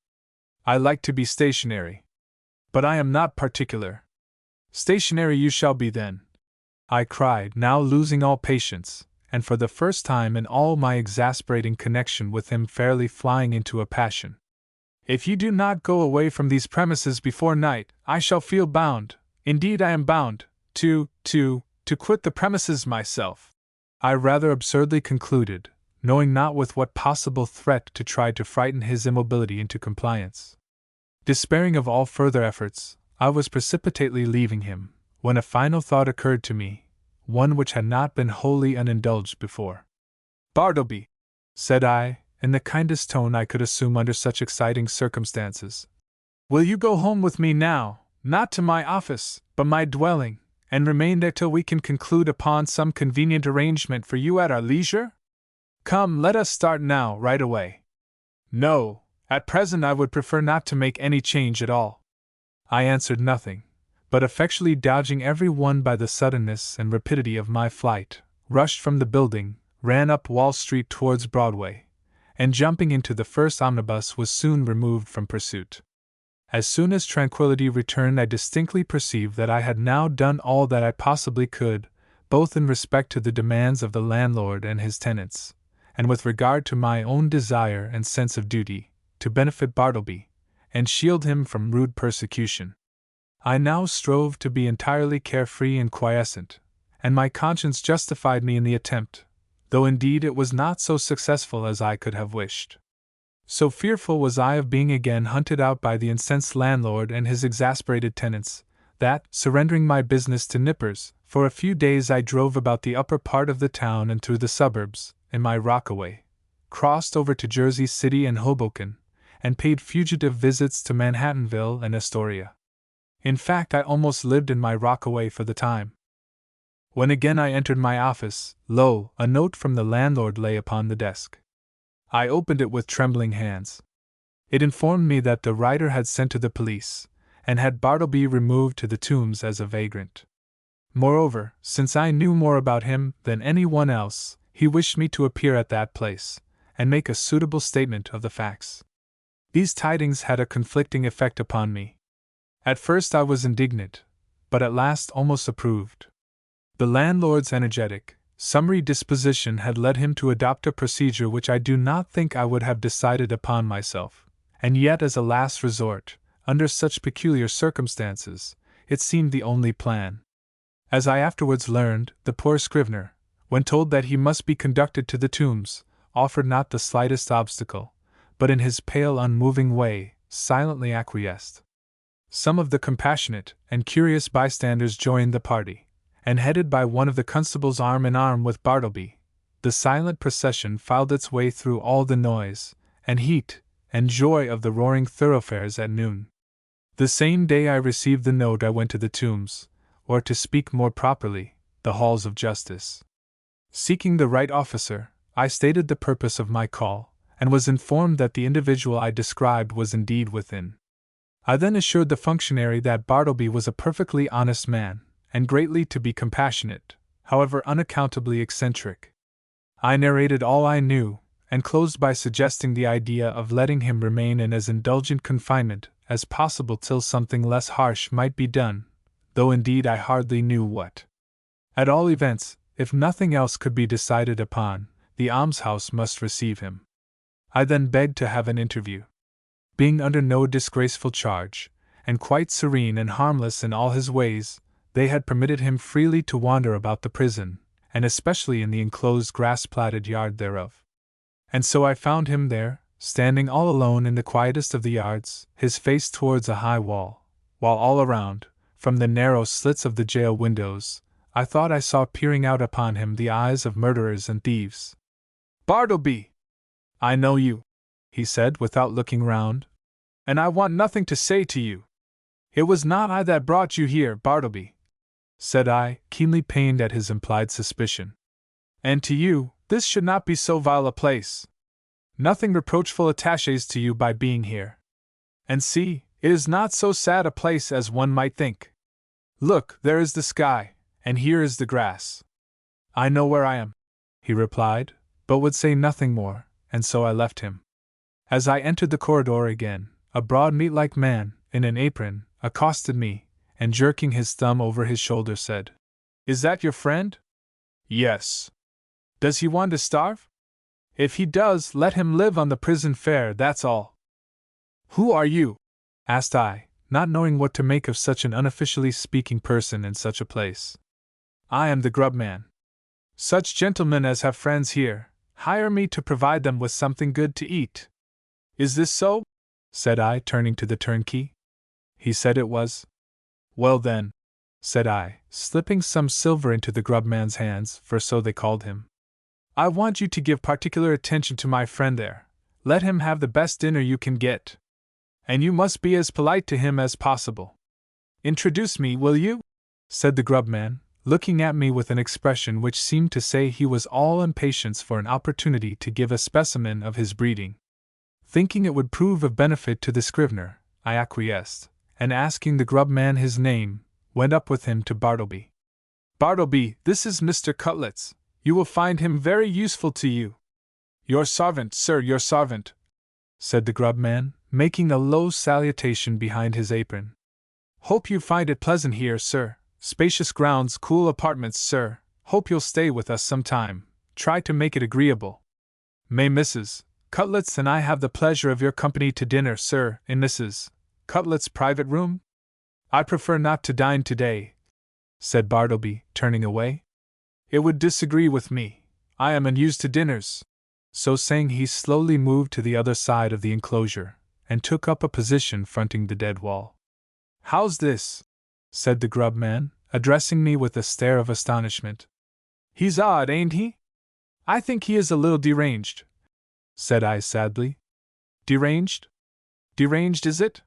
I like to be stationary. But I am not particular. Stationary you shall be then, I cried, now losing all patience, and for the first time in all my exasperating connection with him fairly flying into a passion. If you do not go away from these premises before night, I shall feel bound, indeed I am bound, to quit the premises myself, I rather absurdly concluded, knowing not with what possible threat to try to frighten his immobility into compliance. Despairing of all further efforts, I was precipitately leaving him, when a final thought occurred to me, one which had not been wholly unindulged before. Bartleby, said I, in the kindest tone I could assume under such exciting circumstances, will you go home with me now, not to my office, but my dwelling, and remain there till we can conclude upon some convenient arrangement for you at our leisure? Come, let us start now, right away. No, at present I would prefer not to make any change at all. I answered nothing, but effectually dodging every one by the suddenness and rapidity of my flight, rushed from the building, ran up Wall Street towards Broadway, and jumping into the first omnibus was soon removed from pursuit. As soon as tranquillity returned, I distinctly perceived that I had now done all that I possibly could, both in respect to the demands of the landlord and his tenants, and with regard to my own desire and sense of duty, to benefit Bartleby, and shield him from rude persecution. I now strove to be entirely carefree and quiescent, and my conscience justified me in the attempt, though indeed it was not so successful as I could have wished. So fearful was I of being again hunted out by the incensed landlord and his exasperated tenants, that, surrendering my business to nippers, for a few days I drove about the upper part of the town and through the suburbs, in my rockaway, crossed over to Jersey City and Hoboken, and paid fugitive visits to Manhattanville and Astoria. In fact, I almost lived in my rockaway for the time. When again I entered my office, lo, a note from the landlord lay upon the desk. I opened it with trembling hands. It informed me that the writer had sent to the police, and had Bartleby removed to the Tombs as a vagrant. Moreover, since I knew more about him than any one else, he wished me to appear at that place, and make a suitable statement of the facts. These tidings had a conflicting effect upon me. At first I was indignant, but at last almost approved. The landlord's energetic, summary disposition had led him to adopt a procedure which I do not think I would have decided upon myself, and yet as a last resort, under such peculiar circumstances, it seemed the only plan. As I afterwards learned, the poor Scrivener, when told that he must be conducted to the Tombs, offered not the slightest obstacle, but in his pale unmoving way, silently acquiesced. Some of the compassionate and curious bystanders joined the party, and headed by one of the constables arm in arm with Bartleby, the silent procession filed its way through all the noise, and heat, and joy of the roaring thoroughfares at noon. The same day I received the note I went to the Tombs, or to speak more properly, the halls of justice. Seeking the right officer, I stated the purpose of my call, and was informed that the individual I described was indeed within. I then assured the functionary that Bartleby was a perfectly honest man, and greatly to be compassionate, however unaccountably eccentric. I narrated all I knew, and closed by suggesting the idea of letting him remain in as indulgent confinement as possible till something less harsh might be done, though indeed I hardly knew what. At all events, if nothing else could be decided upon, the almshouse must receive him. I then begged to have an interview. Being under no disgraceful charge, and quite serene and harmless in all his ways, they had permitted him freely to wander about the prison, and especially in the enclosed grass-platted yard thereof. And so I found him there, standing all alone in the quietest of the yards, his face towards a high wall, while all around, from the narrow slits of the jail windows, I thought I saw peering out upon him the eyes of murderers and thieves. "Bartleby! I know you," he said without looking round, "and I want nothing to say to you." "It was not I that brought you here, Bartleby," said I, keenly pained at his implied suspicion. "And to you, this should not be so vile a place. Nothing reproachful attaches to you by being here. And see, it is not so sad a place as one might think. Look, there is the sky, and here is the grass. I know where I am," he replied, but would say nothing more, and so I left him. As I entered the corridor again, a broad meat-like man, in an apron, accosted me, and jerking his thumb over his shoulder said, "Is that your friend?" "Yes." "Does he want to starve? If he does, let him live on the prison fare, that's all." "Who are you?" asked I, not knowing what to make of such an unofficially speaking person in such a place. "I am the grub man. Such gentlemen as have friends here hire me to provide them with something good to eat." "Is this so?" said I, turning to the turnkey. He said it was. "Well then," said I, slipping some silver into the grub man's hands, for so they called him, "I want you to give particular attention to my friend there. Let him have the best dinner you can get. And you must be as polite to him as possible. Introduce me, will you?" said the grub man, looking at me with an expression which seemed to say he was all impatience for an opportunity to give a specimen of his breeding. Thinking it would prove of benefit to the Scrivener, I acquiesced, and asking the grub man his name, went up with him to Bartleby. "Bartleby, this is Mr. Cutlets. You will find him very useful to you." "Your servant, sir, your servant," said the grub man, making a low salutation behind his apron. "Hope you find it pleasant here, sir. Spacious grounds, cool apartments, sir. Hope you'll stay with us some time. Try to make it agreeable. May Mrs. Cutlets and I have the pleasure of your company to dinner, sir, in Mrs. Cutlets' private room?" "I prefer not to dine today," said Bartleby, turning away. "It would disagree with me. I am unused to dinners." So saying, he slowly moved to the other side of the enclosure, and took up a position fronting the dead wall. "How's this?" said the grub man, addressing me with a stare of astonishment. "He's odd, ain't he?" "I think he is a little deranged," said I sadly. "Deranged? Deranged, is it?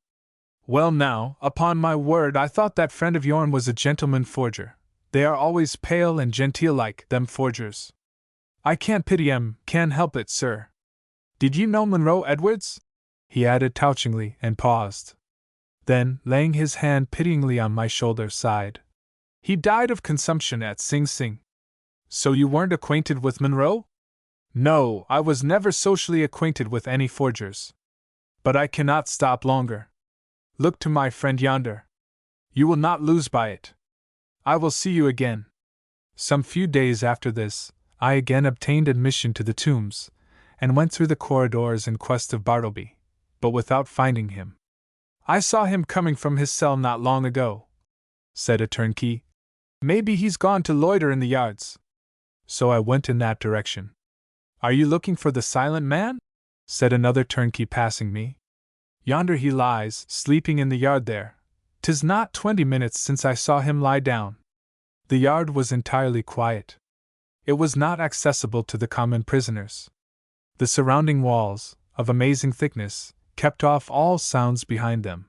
Well now, upon my word, I thought that friend of yourn was a gentleman forger. They are always pale and genteel like, them forgers. I can't pity 'em, can't help it, sir. Did you know Monroe Edwards?" he added touchingly, and paused. Then, laying his hand pityingly on my shoulder, sighed. "He died of consumption at Sing Sing." "So you weren't acquainted with Monroe?" "No, I was never socially acquainted with any forgers. But I cannot stop longer. Look to my friend yonder. You will not lose by it. I will see you again." Some few days after this, I again obtained admission to the Tombs, and went through the corridors in quest of Bartleby, but without finding him. "I saw him coming from his cell not long ago," said a turnkey. "Maybe he's gone to loiter in the yards." So I went in that direction. "Are you looking for the silent man?" said another turnkey passing me. "Yonder he lies, sleeping in the yard there. 'Tis not 20 minutes since I saw him lie down." The yard was entirely quiet. It was not accessible to the common prisoners. The surrounding walls, of amazing thickness, kept off all sounds behind them.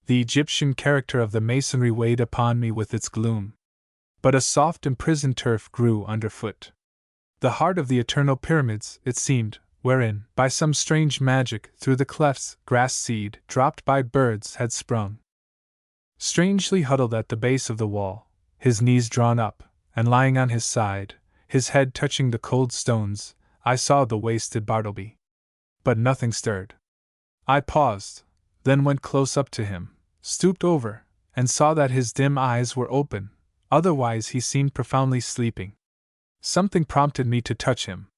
The Egyptian character of the masonry weighed upon me with its gloom. But a soft imprisoned turf grew underfoot. The heart of the eternal pyramids, it seemed, wherein, by some strange magic, through the clefts, grass seed, dropped by birds, had sprung. Strangely huddled at the base of the wall, his knees drawn up, and lying on his side, his head touching the cold stones, I saw the wasted Bartleby. But nothing stirred. I paused, then went close up to him, stooped over, and saw that his dim eyes were open, otherwise he seemed profoundly sleeping. Something prompted me to touch him.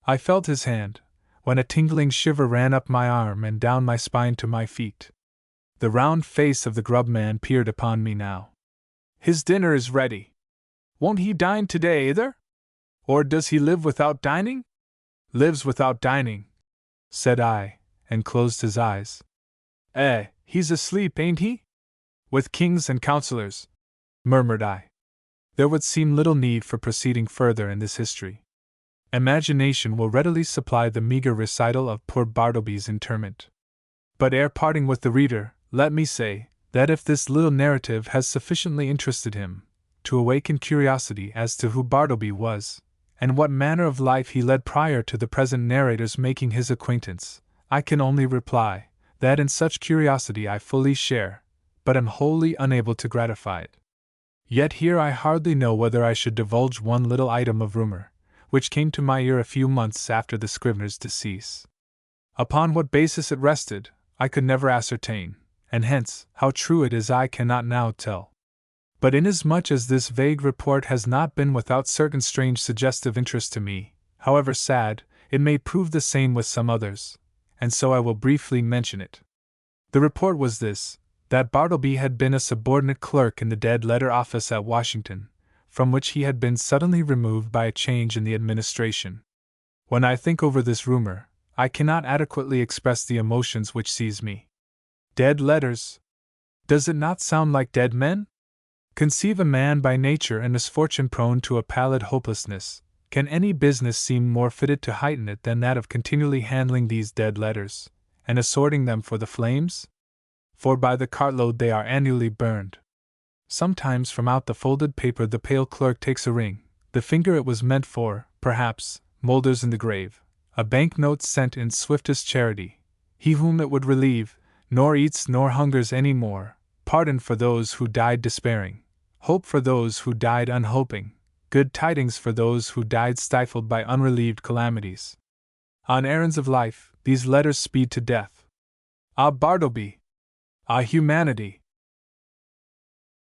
I felt his hand, when a tingling shiver ran up my arm and down my spine to my feet. The round face of the grub man peered upon me now. "His dinner is ready. Won't he dine today either?" Or does he live without dining? Lives without dining, said I, and closed his eyes. He's asleep, ain't he? With kings and counselors, murmured I. There would seem little need for proceeding further in this history. Imagination will readily supply the meager recital of poor Bartleby's interment. But ere parting with the reader, let me say, that if this little narrative has sufficiently interested him to awaken curiosity as to who Bartleby was, and what manner of life he led prior to the present narrator's making his acquaintance, I can only reply, that in such curiosity I fully share, but am wholly unable to gratify it. Yet here I hardly know whether I should divulge one little item of rumor, which came to my ear a few months after the Scrivener's decease. Upon what basis it rested, I could never ascertain, and hence, how true it is I cannot now tell. But inasmuch as this vague report has not been without certain strange suggestive interest to me, however sad, it may prove the same with some others, and so I will briefly mention it. The report was this, that Bartleby had been a subordinate clerk in the dead letter office at Washington, from which he had been suddenly removed by a change in the administration. When I think over this rumor, I cannot adequately express the emotions which seize me. Dead letters? Does it not sound like dead men? Conceive a man by nature and misfortune prone to a pallid hopelessness. Can any business seem more fitted to heighten it than that of continually handling these dead letters, and assorting them for the flames? For by the cartload they are annually burned. Sometimes from out the folded paper the pale clerk takes a ring, the finger it was meant for, perhaps, moulders in the grave, a banknote sent in swiftest charity, he whom it would relieve, nor eats nor hungers any more, pardon for those who died despairing, hope for those who died unhoping, good tidings for those who died stifled by unrelieved calamities. On errands of life, these letters speed to death. Ah, Bartleby! Ah, humanity!